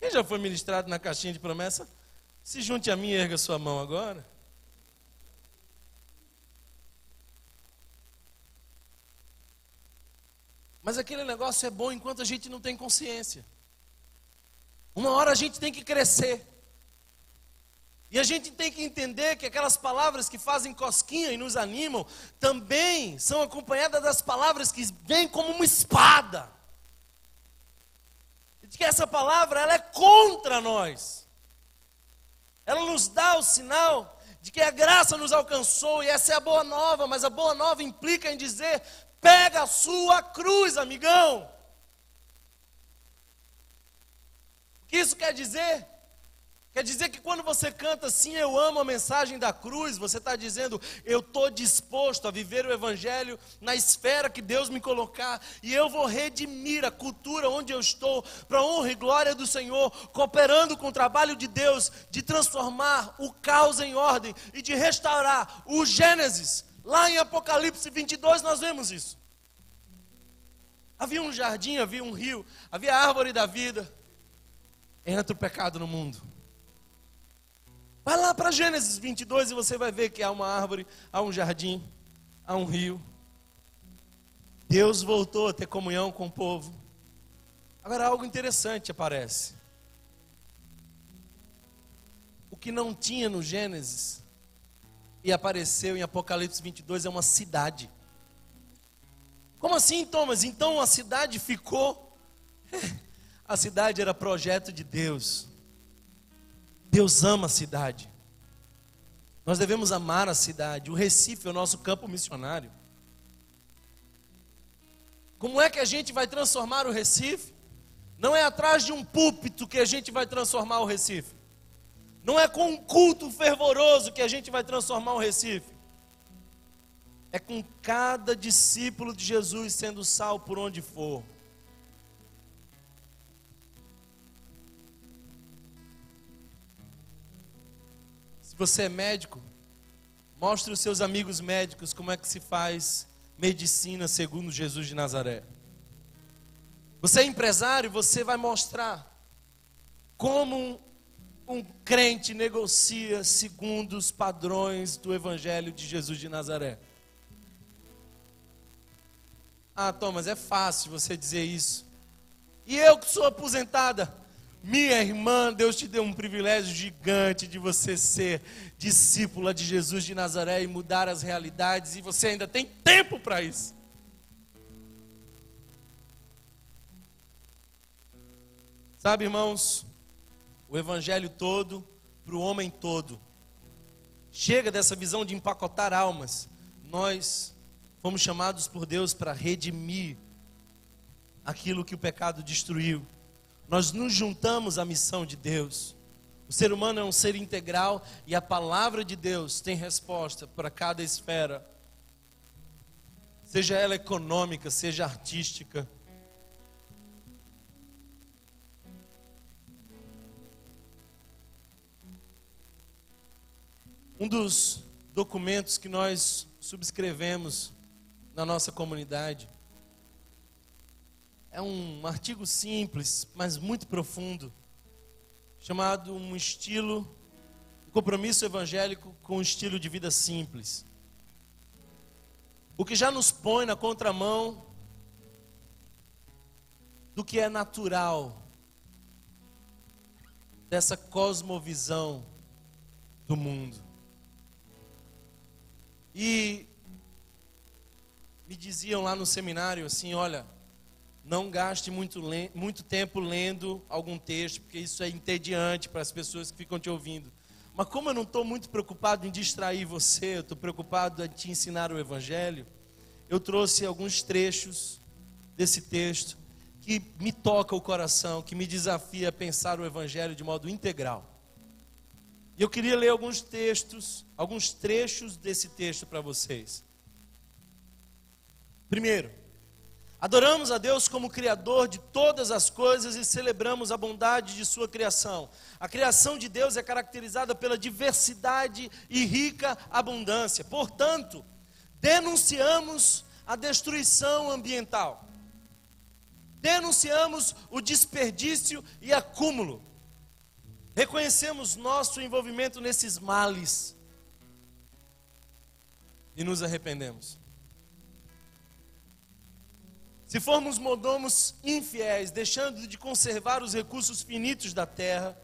Quem já foi ministrado na caixinha de promessa? Se junte a mim e erga sua mão agora. Mas aquele negócio é bom enquanto a gente não tem consciência. Uma hora a gente tem que crescer. E a gente tem que entender que aquelas palavras que fazem cosquinha e nos animam, também são acompanhadas das palavras que vêm como uma espada. E de que essa palavra, ela é contra nós. Ela nos dá o sinal de que a graça nos alcançou, e essa é a boa nova, mas a boa nova implica em dizer: pega a sua cruz, amigão. O que isso quer dizer? Quer dizer que quando você canta assim, eu amo a mensagem da cruz, você está dizendo: eu estou disposto a viver o Evangelho na esfera que Deus me colocar, e eu vou redimir a cultura onde eu estou, para a honra e glória do Senhor, cooperando com o trabalho de Deus, de transformar o caos em ordem, e de restaurar o Gênesis. Lá em Apocalipse 22 nós vemos isso. Havia um jardim, havia um rio, havia a árvore da vida. Entra o pecado no mundo. Vai lá para Gênesis 22 e você vai ver que há uma árvore, há um jardim, há um rio. Deus voltou a ter comunhão com o povo. Agora algo interessante aparece. O que não tinha no Gênesis e apareceu em Apocalipse 22 é uma cidade. Como assim, Thomas? Então a cidade ficou? A cidade era projeto de Deus. Deus ama a cidade. Nós devemos amar a cidade. O Recife é o nosso campo missionário. Como é que a gente vai transformar o Recife? Não é atrás de um púlpito que a gente vai transformar o Recife. Não é com um culto fervoroso que a gente vai transformar o Recife. É com cada discípulo de Jesus sendo sal por onde for. Se você é médico, mostre aos seus amigos médicos como é que se faz medicina segundo Jesus de Nazaré. Você é empresário, você vai mostrar como um crente negocia segundo os padrões do Evangelho de Jesus de Nazaré. Ah, Thomas, é fácil você dizer isso. E eu que sou aposentada, minha irmã, Deus te deu um privilégio gigante de você ser discípula de Jesus de Nazaré e mudar as realidades, e você ainda tem tempo para isso. Sabe, irmãos, o Evangelho todo, para o homem todo. Chega dessa visão de empacotar almas. Nós fomos chamados por Deus para redimir aquilo que o pecado destruiu. Nós nos juntamos à missão de Deus. O ser humano é um ser integral e a palavra de Deus tem resposta para cada esfera. Seja ela econômica, seja artística. Um dos documentos que nós subscrevemos na nossa comunidade é um artigo simples, mas muito profundo, chamado um compromisso evangélico com um estilo de vida simples. O que já nos põe na contramão do que é natural dessa cosmovisão do mundo. E me diziam lá no seminário assim, olha, não gaste muito tempo lendo algum texto, porque isso é entediante para as pessoas que ficam te ouvindo. Mas como eu não estou muito preocupado em distrair você, eu estou preocupado em te ensinar o Evangelho, eu trouxe alguns trechos desse texto que me toca o coração, que me desafia a pensar o Evangelho de modo integral. E eu queria ler alguns trechos desse texto para vocês. Primeiro, adoramos a Deus como Criador de todas as coisas e celebramos a bondade de sua criação. A criação de Deus é caracterizada pela diversidade e rica abundância. Portanto, denunciamos a destruição ambiental. Denunciamos o desperdício e acúmulo. Reconhecemos nosso envolvimento nesses males e nos arrependemos. Se formos mordomos infiéis, deixando de conservar os recursos finitos da terra,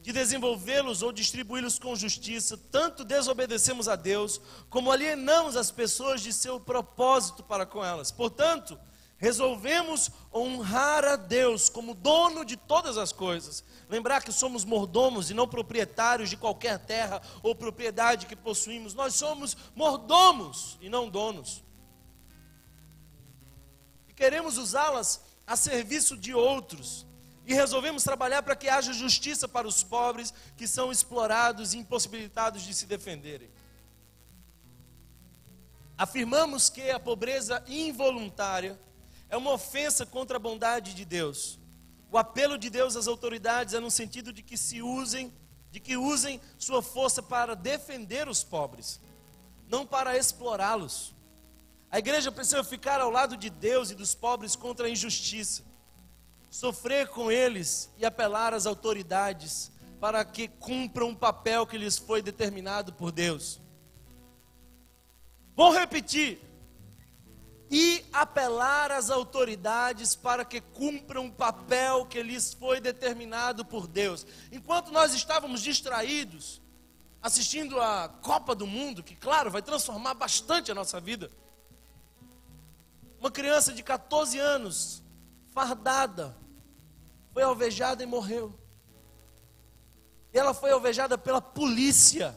de desenvolvê-los ou distribuí-los com justiça, tanto desobedecemos a Deus, como alienamos as pessoas de seu propósito para com elas. Portanto, resolvemos honrar a Deus como dono de todas as coisas. Lembrar que somos mordomos e não proprietários de qualquer terra ou propriedade que possuímos. Nós somos mordomos e não donos. E queremos usá-las a serviço de outros. E resolvemos trabalhar para que haja justiça para os pobres que são explorados e impossibilitados de se defenderem. Afirmamos que a pobreza involuntária é uma ofensa contra a bondade de Deus. O apelo de Deus às autoridades é no sentido de que usem sua força para defender os pobres, não para explorá-los. A igreja precisa ficar ao lado de Deus e dos pobres contra a injustiça, sofrer com eles e apelar às autoridades para que cumpram um papel que lhes foi determinado por Deus. Vou repetir. E apelar às autoridades para que cumpram um papel que lhes foi determinado por Deus. Enquanto nós estávamos distraídos, assistindo a Copa do Mundo, que claro, vai transformar bastante a nossa vida. Uma criança de 14 anos, fardada, foi alvejada e morreu. E ela foi alvejada pela polícia.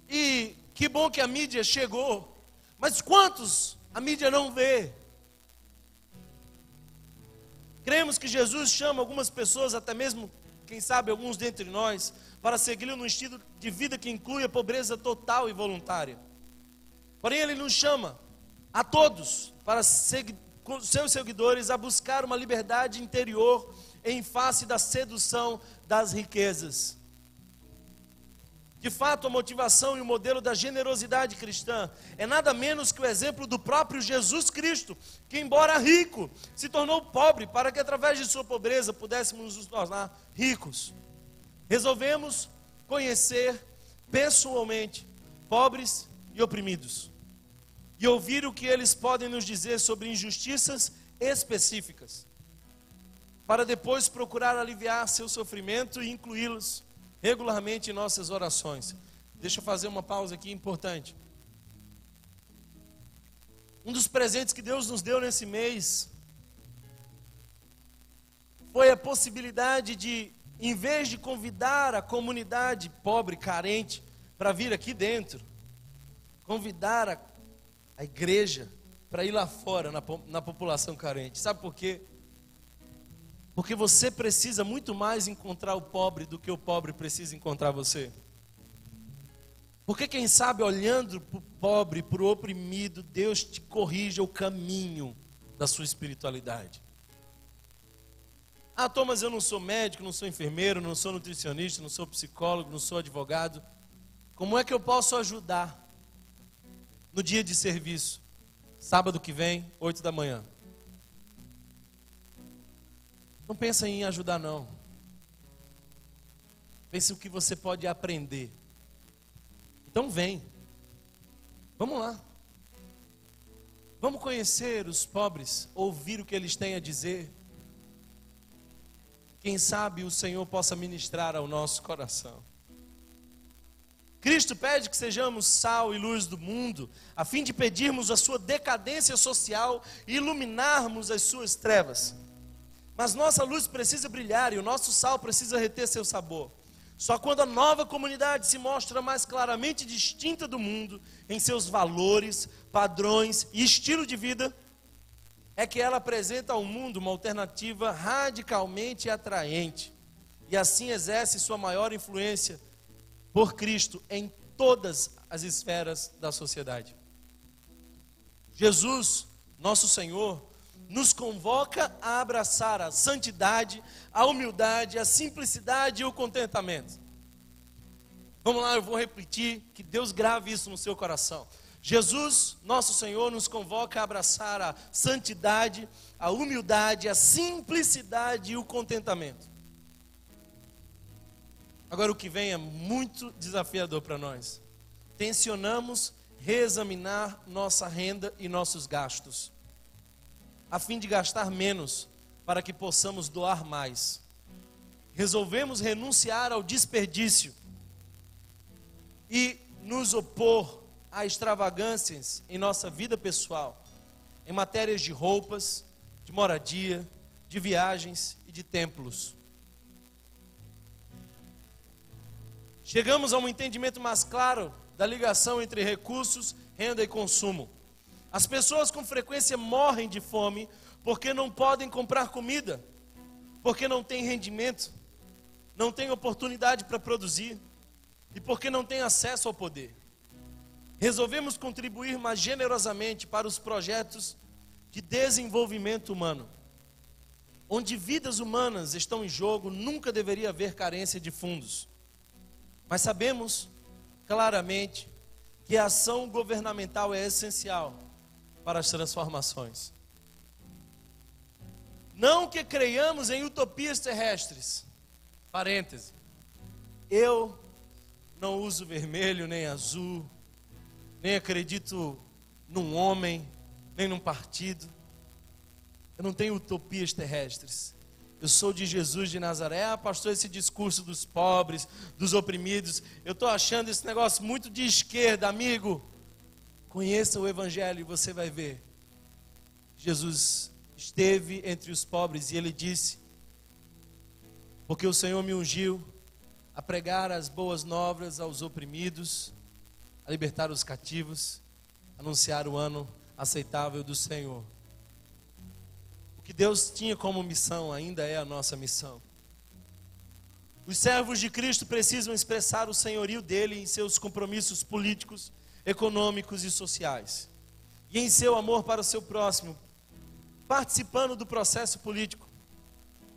E que bom que a mídia chegou. Mas quantos a mídia não vê? Cremos que Jesus chama algumas pessoas, até mesmo, quem sabe, alguns dentre nós, para segui-lo num estilo de vida que inclui a pobreza total e voluntária. Porém, Ele nos chama a todos, para seus seguidores, a buscar uma liberdade interior em face da sedução das riquezas. De fato, a motivação e o modelo da generosidade cristã é nada menos que o exemplo do próprio Jesus Cristo, que embora rico, se tornou pobre para que através de sua pobreza pudéssemos nos tornar ricos. Resolvemos conhecer pessoalmente pobres e oprimidos e ouvir o que eles podem nos dizer sobre injustiças específicas, para depois procurar aliviar seu sofrimento e incluí-los regularmente em nossas orações. Deixa eu fazer uma pausa aqui importante. Um dos presentes que Deus nos deu nesse mês foi a possibilidade de, em vez de convidar a comunidade pobre, carente, para vir aqui dentro, convidar a igreja para ir lá fora, na população carente. Sabe por quê? Porque você precisa muito mais encontrar o pobre do que o pobre precisa encontrar você. Porque quem sabe olhando para o pobre, para o oprimido, Deus te corrija o caminho da sua espiritualidade. Ah, Thomas, eu não sou médico, não sou enfermeiro, não sou nutricionista, não sou psicólogo, não sou advogado. Como é que eu posso ajudar no dia de serviço? Sábado que vem, 8 da manhã. Não pensa em ajudar, não. Pense o que você pode aprender. Então vem. Vamos lá. Vamos conhecer os pobres, ouvir o que eles têm a dizer. Quem sabe o Senhor possa ministrar ao nosso coração. Cristo pede que sejamos sal e luz do mundo, a fim de pedirmos a sua decadência social e iluminarmos as suas trevas. Mas nossa luz precisa brilhar e o nosso sal precisa reter seu sabor. Só quando a nova comunidade se mostra mais claramente distinta do mundo, em seus valores, padrões e estilo de vida, é que ela apresenta ao mundo uma alternativa radicalmente atraente. E assim exerce sua maior influência por Cristo em todas as esferas da sociedade. Jesus, nosso Senhor, nos convoca a abraçar a santidade, a humildade, a simplicidade e o contentamento. Vamos lá, eu vou repetir, que Deus grave isso no seu coração. Jesus, nosso Senhor, nos convoca a abraçar a santidade, a humildade, a simplicidade e o contentamento. Agora o que vem é muito desafiador para nós. Tensionamos reexaminar nossa renda e nossos gastos, a fim de gastar menos, para que possamos doar mais. Resolvemos renunciar ao desperdício e nos opor a extravagâncias em nossa vida pessoal, em matérias de roupas, de moradia, de viagens e de templos. Chegamos a um entendimento mais claro da ligação entre recursos, renda e consumo. As pessoas com frequência morrem de fome porque não podem comprar comida, porque não têm rendimento, não têm oportunidade para produzir e porque não têm acesso ao poder. Resolvemos contribuir mais generosamente para os projetos de desenvolvimento humano. Onde vidas humanas estão em jogo, nunca deveria haver carência de fundos. Mas sabemos claramente que a ação governamental é essencial para as transformações. Não que creiamos em utopias terrestres, Parêntese. Eu não uso vermelho nem azul, nem acredito num homem, nem num partido. Eu não tenho utopias terrestres. Eu sou de Jesus de Nazaré. Ah, pastor, esse discurso dos pobres, dos oprimidos, eu estou achando esse negócio muito de esquerda, amigo. Conheça o Evangelho e você vai ver. Jesus esteve entre os pobres e ele disse: porque o Senhor me ungiu a pregar as boas novas aos oprimidos, a libertar os cativos, anunciar o ano aceitável do Senhor. O que Deus tinha como missão ainda é a nossa missão. Os servos de Cristo precisam expressar o senhorio dele em seus compromissos políticos, econômicos e sociais, e em seu amor para o seu próximo, participando do processo político.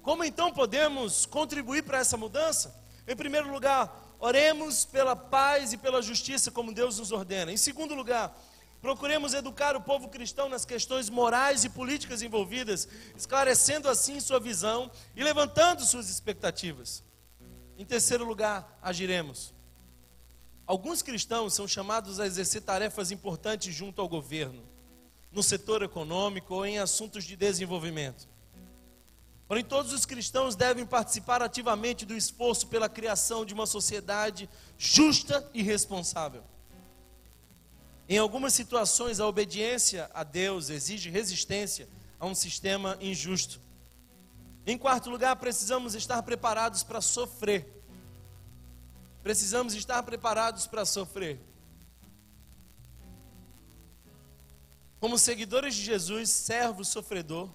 Como então podemos contribuir para essa mudança? Em primeiro lugar, oremos pela paz e pela justiça como Deus nos ordena. Em segundo lugar, procuremos educar o povo cristão nas questões morais e políticas envolvidas, esclarecendo assim sua visão e levantando suas expectativas. Em terceiro lugar, agiremos. Alguns cristãos são chamados a exercer tarefas importantes junto ao governo, no setor econômico ou em assuntos de desenvolvimento. Porém, todos os cristãos devem participar ativamente do esforço pela criação de uma sociedade justa e responsável. Em algumas situações, a obediência a Deus exige resistência a um sistema injusto. Em quarto lugar, precisamos estar preparados para sofrer. Precisamos estar preparados para sofrer. Como seguidores de Jesus, servo sofredor,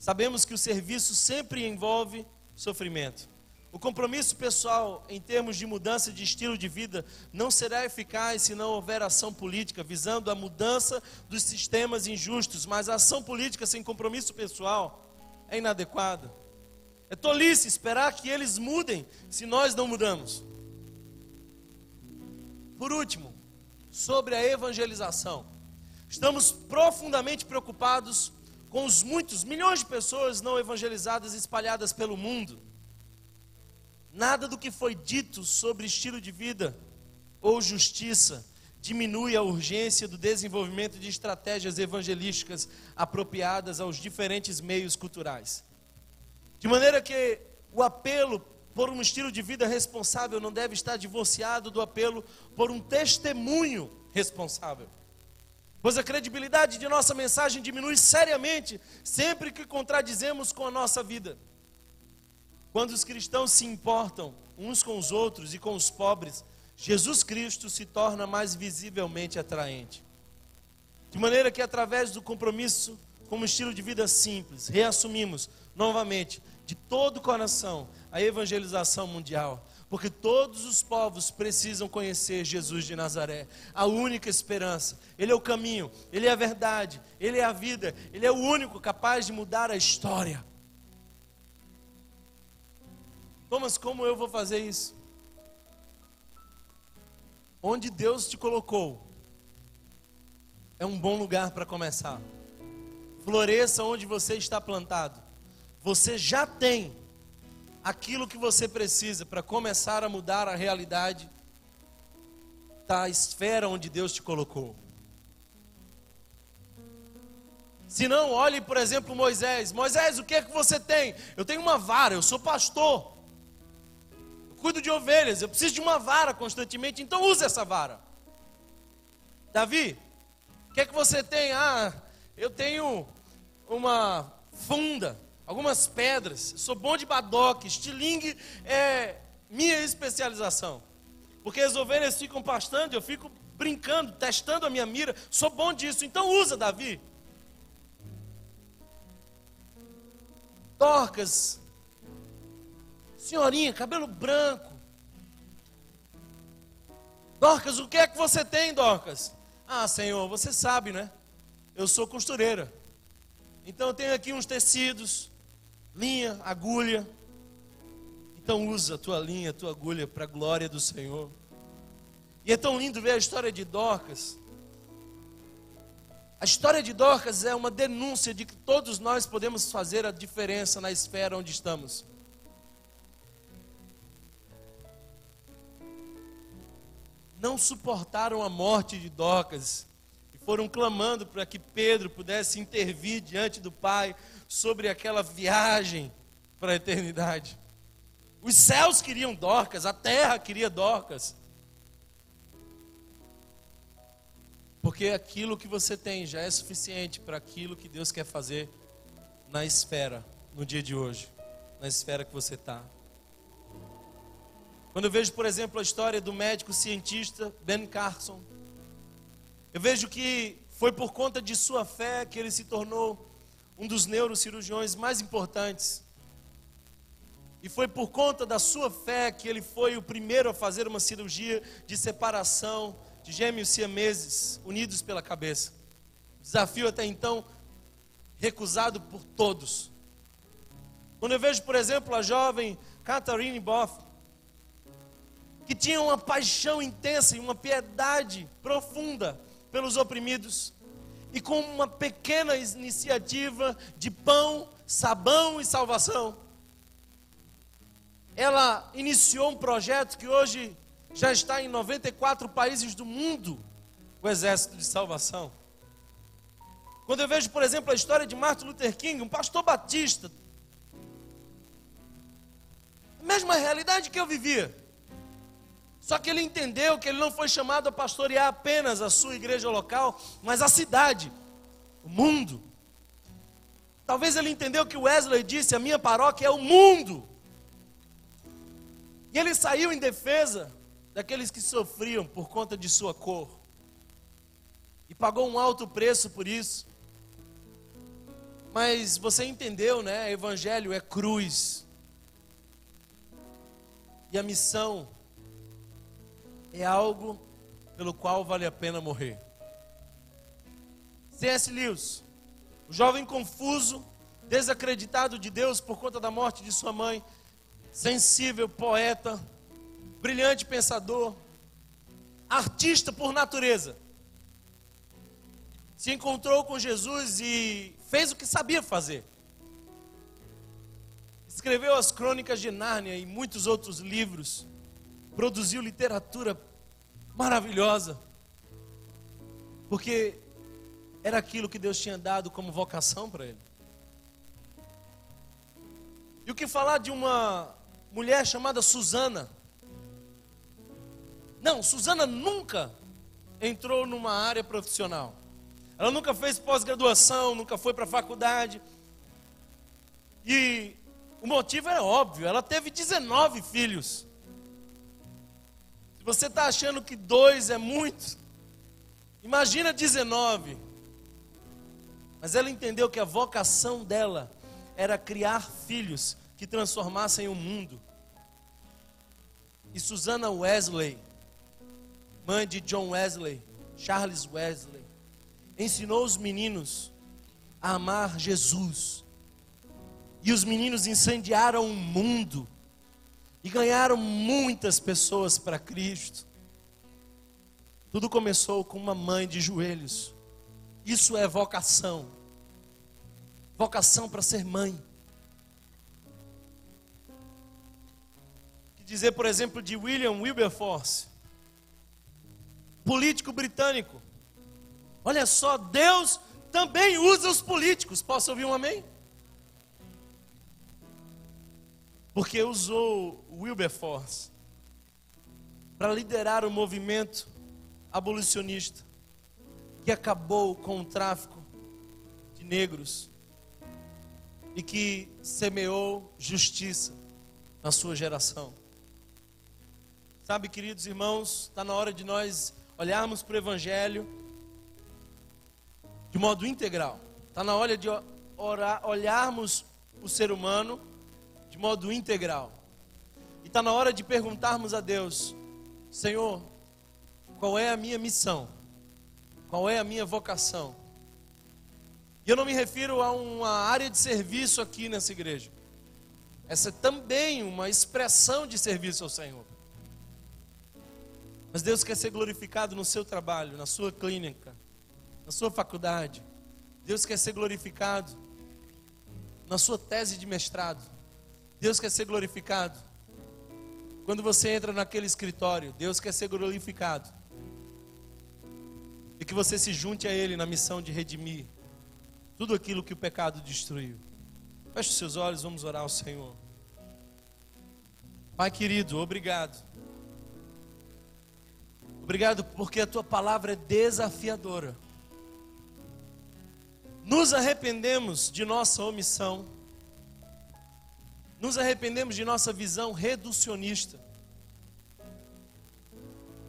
sabemos que o serviço sempre envolve sofrimento. O compromisso pessoal em termos de mudança de estilo de vida não será eficaz se não houver ação política visando a mudança dos sistemas injustos, mas a ação política sem compromisso pessoal é inadequada. É tolice esperar que eles mudem se nós não mudamos. Por último, sobre a evangelização. Estamos profundamente preocupados com os muitos, milhões de pessoas não evangelizadas espalhadas pelo mundo. Nada do que foi dito sobre estilo de vida ou justiça diminui a urgência do desenvolvimento de estratégias evangelísticas apropriadas aos diferentes meios culturais. De maneira que o apelo por um estilo de vida responsável não deve estar divorciado do apelo por um testemunho responsável. Pois a credibilidade de nossa mensagem diminui seriamente sempre que contradizemos com a nossa vida. Quando os cristãos se importam uns com os outros e com os pobres, Jesus Cristo se torna mais visivelmente atraente. De maneira que através do compromisso com um estilo de vida simples, reassumimos novamente de todo o coração a evangelização mundial. Porque todos os povos precisam conhecer Jesus de Nazaré, a única esperança. Ele é o caminho, Ele é a verdade, Ele é a vida, Ele é o único capaz de mudar a história. Thomas, como eu vou fazer isso? Onde Deus te colocou é um bom lugar para começar. Floresça onde você está plantado. Você já tem aquilo que você precisa para começar a mudar a realidade da esfera onde Deus te colocou. Se não, olhe, por exemplo, Moisés. Moisés, o que é que você tem? Eu tenho uma vara, eu sou pastor. Eu cuido de ovelhas, eu preciso de uma vara constantemente, então use essa vara. Davi, o que é que você tem? Ah, eu tenho uma funda, algumas pedras, sou bom de badoque, estilingue é minha especialização. Porque as ovelhas ficam pastando, eu fico brincando, testando a minha mira, sou bom disso, então usa, Davi. Dorcas, senhorinha, cabelo branco. Dorcas, o que é que você tem, Dorcas? Ah, Senhor, você sabe, né? Eu sou costureira. Então eu tenho aqui uns tecidos, linha, agulha. Então usa a tua linha, a tua agulha para a glória do Senhor. E é tão lindo ver a história de Dorcas. A história de Dorcas é uma denúncia de que todos nós podemos fazer a diferença na esfera onde estamos. não suportaram a morte de Dorcas e foram clamando para que Pedro pudesse intervir diante do Pai sobre aquela viagem para a eternidade. Os céus queriam Dorcas, a terra queria Dorcas. Porque aquilo que você tem já é suficiente para aquilo que Deus quer fazer na esfera, no dia de hoje, na esfera que você está. Quando eu vejo, por exemplo, a história do médico cientista Ben Carson, eu vejo que foi por conta de sua fé que ele se tornou um dos neurocirurgiões mais importantes. E foi por conta da sua fé que ele foi o primeiro a fazer uma cirurgia de separação de gêmeos siameses unidos pela cabeça. Desafio até então recusado por todos. Quando eu vejo, por exemplo, a jovem Catherine Both, que tinha uma paixão intensa e uma piedade profunda pelos oprimidos, e com uma pequena iniciativa de pão, sabão e salvação, ela iniciou um projeto que hoje já está em 94 países do mundo, o Exército de Salvação. Quando eu vejo, por exemplo, a história de Martin Luther King, um pastor batista, a mesma realidade que eu vivia, só que ele entendeu que ele não foi chamado a pastorear apenas a sua igreja local, mas a cidade, o mundo. Talvez ele entendeu que Wesley disse: a minha paróquia é o mundo. E ele saiu em defesa daqueles que sofriam por conta de sua cor. E pagou um alto preço por isso. Mas você entendeu, né? Evangelho é cruz. E a missão é algo pelo qual vale a pena morrer. C.S. Lewis, o jovem confuso, desacreditado de Deus por conta da morte de sua mãe, sensível, poeta, brilhante pensador, artista por natureza, se encontrou com Jesus e fez o que sabia fazer. Escreveu as Crônicas de Nárnia e muitos outros livros, produziu literatura maravilhosa, porque era aquilo que Deus tinha dado como vocação para ele. E o que falar de uma mulher chamada Susana? Não, Susana nunca entrou numa área profissional. Ela nunca fez pós-graduação, nunca foi para a faculdade. E o motivo é óbvio, ela teve 19 filhos. Se você está achando que 2 é muito, imagina 19. Mas ela entendeu que a vocação dela era criar filhos que transformassem o mundo. E Susana Wesley, mãe de John Wesley, Charles Wesley, ensinou os meninos a amar Jesus. E os meninos incendiaram o mundo e ganharam muitas pessoas para Cristo. Tudo começou com uma mãe de joelhos. Isso é vocação. Vocação para ser mãe. Que dizer, por exemplo, de William Wilberforce, político britânico. Olha só, Deus também usa os políticos. Posso ouvir um amém? Porque usou Wilberforce para liderar o movimento abolicionista que acabou com o tráfico de negros e que semeou justiça na sua geração. Sabe, queridos irmãos, está na hora de nós olharmos para o Evangelho de modo integral. Está na hora de olharmos o ser humano de modo integral. E está na hora de perguntarmos a Deus: Senhor, qual é a minha missão? Qual é a minha vocação? E eu não me refiro a uma área de serviço aqui nessa igreja. Essa é também uma expressão de serviço ao Senhor. Mas Deus quer ser glorificado no seu trabalho, na sua clínica, na sua faculdade. Deus quer ser glorificado na sua tese de mestrado. Deus quer ser glorificado Quando você entra naquele escritório, Deus quer ser glorificado. E que você se junte a Ele na missão de redimir tudo aquilo que o pecado destruiu. Feche os seus olhos, vamos orar ao Senhor. Pai querido, obrigado. Obrigado porque a Tua palavra é desafiadora. Nos arrependemos de nossa omissão. Nos arrependemos de nossa visão reducionista.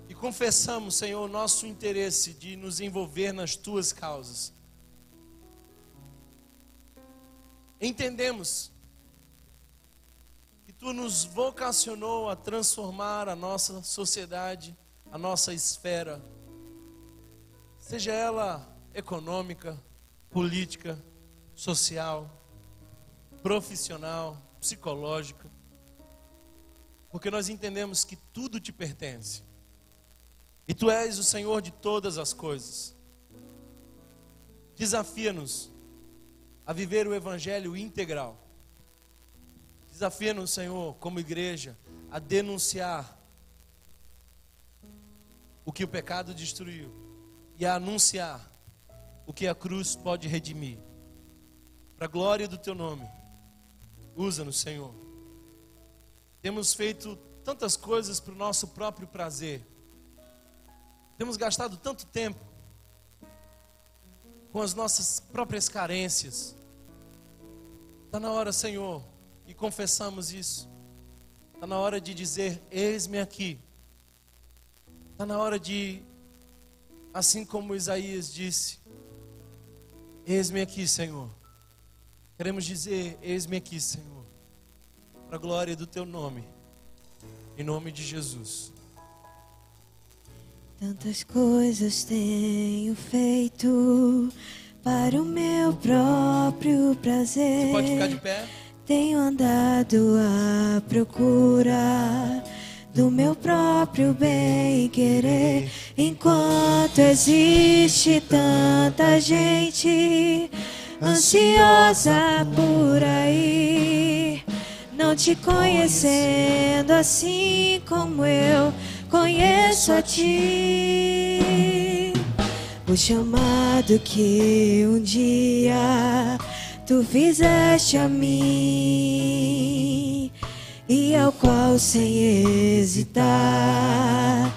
E confessamos, Senhor, nosso interesse de nos envolver nas Tuas causas. Entendemos que Tu nos vocacionou a transformar a nossa sociedade, a nossa esfera, seja ela econômica, política, social, profissional, psicológica, porque nós entendemos que tudo te pertence e Tu és o Senhor de todas as coisas. Desafia-nos a viver o Evangelho integral. Desafia-nos, Senhor, como igreja, a denunciar o que o pecado destruiu e a anunciar o que a cruz pode redimir. Para a glória do Teu nome, usa-nos, Senhor. Temos feito tantas coisas para o nosso próprio prazer. Temos gastado tanto tempo com as nossas próprias carências. Está na hora, Senhor, e confessamos isso. Está na hora de dizer: eis-me aqui. Está na hora de, assim como Isaías disse, eis-me aqui, Senhor. Queremos dizer: eis-me aqui, Senhor, para a glória do Teu nome, em nome de Jesus. Tantas coisas tenho feito para o meu próprio prazer. Você pode ficar de pé? Tenho andado à procura do meu próprio bem-querer, enquanto existe tanta gente ansiosa por aí, não te conhecendo assim como eu conheço a Ti. O chamado que um dia Tu fizeste a mim, e ao qual sem hesitar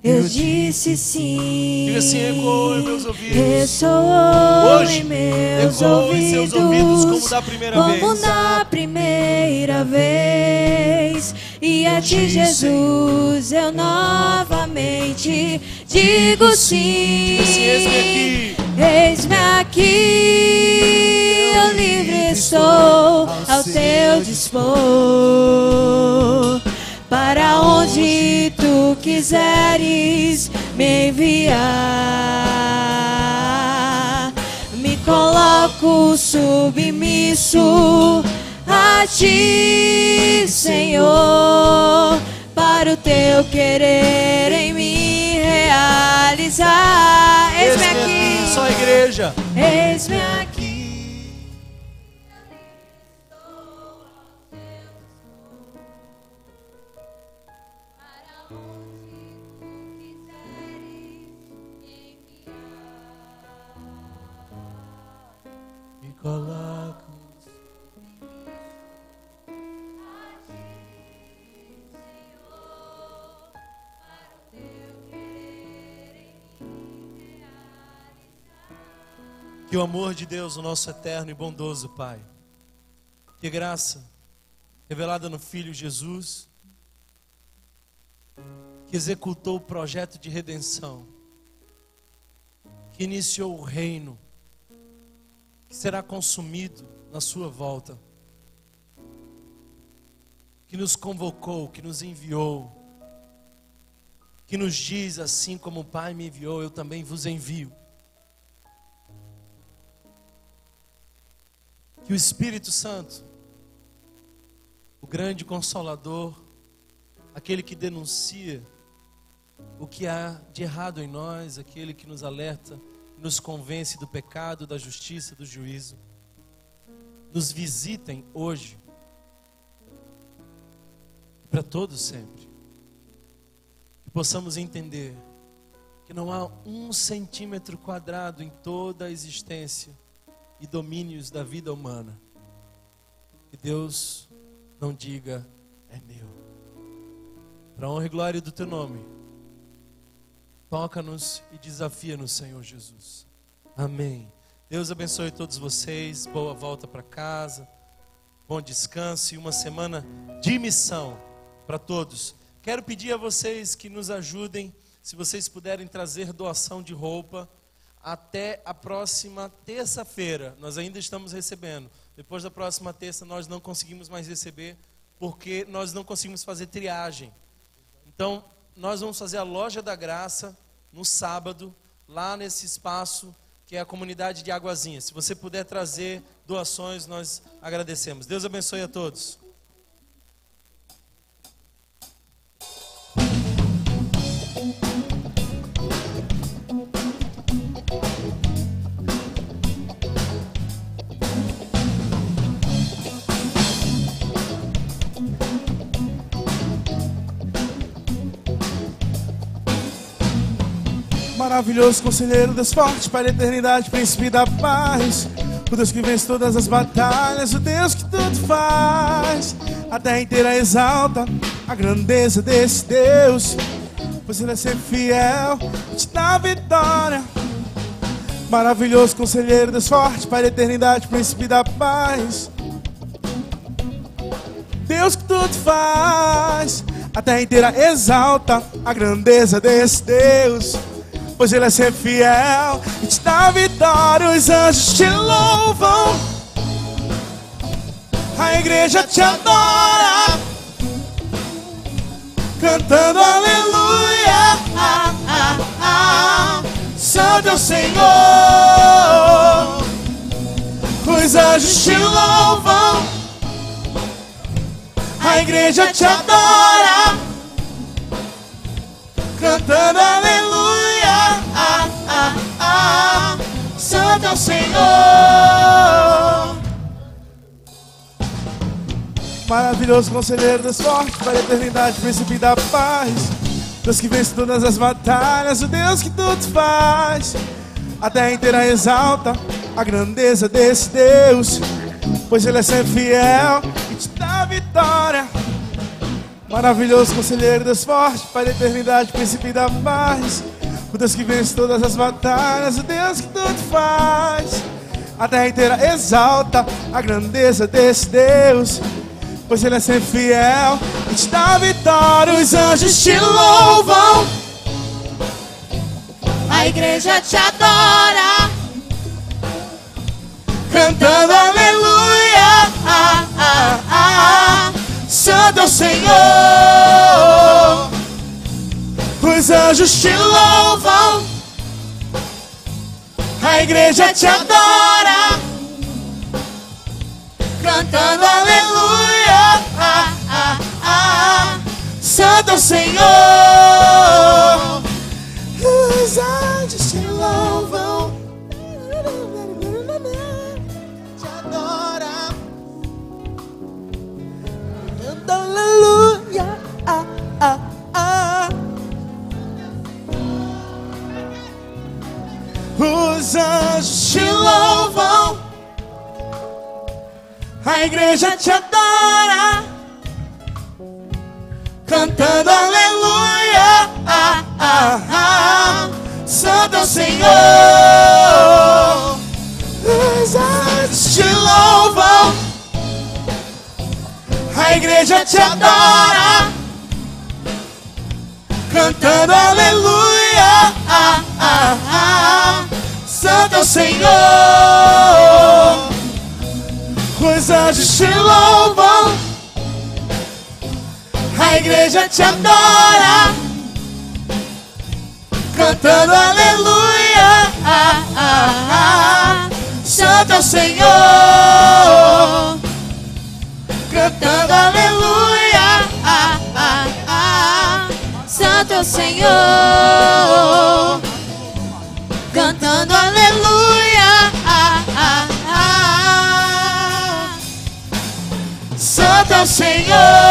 eu disse sim. Diga assim: ecoou em meus ouvidos. Ressoou Hoje, em meus ecoou em seus ouvidos como da primeira vez. como da primeira vez. E a Ti, Jesus, eu novamente digo sim. Diga assim: eis-me aqui. Eis-me aqui, eu livre estou ao Teu dispor. Para onde Tu quiseres me enviar, me coloco submisso a Ti, Senhor, para o Teu querer em mim realizar. Eis-me aqui, só a igreja. eis-me aqui. Me coloco. Que o amor de Deus, o nosso eterno e bondoso Pai, que graça revelada no Filho Jesus, que executou o projeto de redenção, que iniciou o reino, que será consumido na sua volta, que nos convocou, que nos enviou, que nos diz: assim como o Pai me enviou, eu também vos envio. Que o Espírito Santo, o grande Consolador, aquele que denuncia o que há de errado em nós, aquele que nos alerta, nos convence do pecado, da justiça, do juízo, nos visitem hoje, para todos sempre. Que possamos entender que não há 1 centímetro quadrado em toda a existência e domínios da vida humana que Deus não diga: é meu. Para a honra e glória do teu nome, toca-nos e desafia-nos, Senhor Jesus. Amém. Deus abençoe todos vocês, boa volta para casa, bom descanso e uma semana de missão para todos. Quero pedir a vocês que nos ajudem, se vocês puderem trazer doação de roupa até a próxima terça-feira. Nós ainda estamos recebendo. Depois da próxima terça nós não conseguimos mais receber, porque nós não conseguimos fazer triagem. Então, nós vamos fazer a Loja da Graça no sábado, lá nesse espaço que é a comunidade de Águazinha. Se você puder trazer doações, nós agradecemos. Deus abençoe a todos. Maravilhoso conselheiro, Deus forte, Pai da eternidade, príncipe da paz, o Deus que vence todas as batalhas, o Deus que tudo faz. A terra inteira exalta a grandeza desse Deus, pois Ele é sempre fiel e te dá a vitória. Maravilhoso conselheiro, Deus forte, Pai da eternidade, príncipe da paz, Deus que tudo faz. A terra inteira exalta a grandeza desse Deus, pois Ele é sempre fiel e te dá a vitória. Os anjos te louvam, a igreja te adora, cantando aleluia. Santo é o Senhor. Os anjos te louvam, a igreja te adora, cantando aleluia. Santo é o Senhor. Maravilhoso conselheiro, Deus forte, Pai da eternidade, príncipe da paz, Deus que vence todas as batalhas, o Deus que tudo faz. A terra inteira exalta a grandeza desse Deus, pois Ele é sempre fiel e te dá a vitória. Maravilhoso conselheiro, Deus forte, Pai da eternidade, príncipe da paz, o Deus que vence todas as batalhas, o Deus que tudo faz. A terra inteira exalta a grandeza desse Deus, pois Ele é sempre fiel e te dá a vitória. Os anjos te louvam, A igreja te adora, cantando aleluia. Santo é o Senhor. Os anjos te louvam, a igreja te adora, cantando aleluia. Santo é o Senhor. Os anjos te louvam, te adora, cantando aleluia. Os anjos te louvam, a igreja te adora, cantando aleluia. Santo é o Senhor. Os anjos te louvam, a igreja te adora, cantando aleluia. Santo é o Senhor. Os anjos te louvam, a igreja te adora, cantando aleluia. Santo é o Senhor. Cantando aleluia. Santo é o Senhor, cantando aleluia. Santo é o Senhor.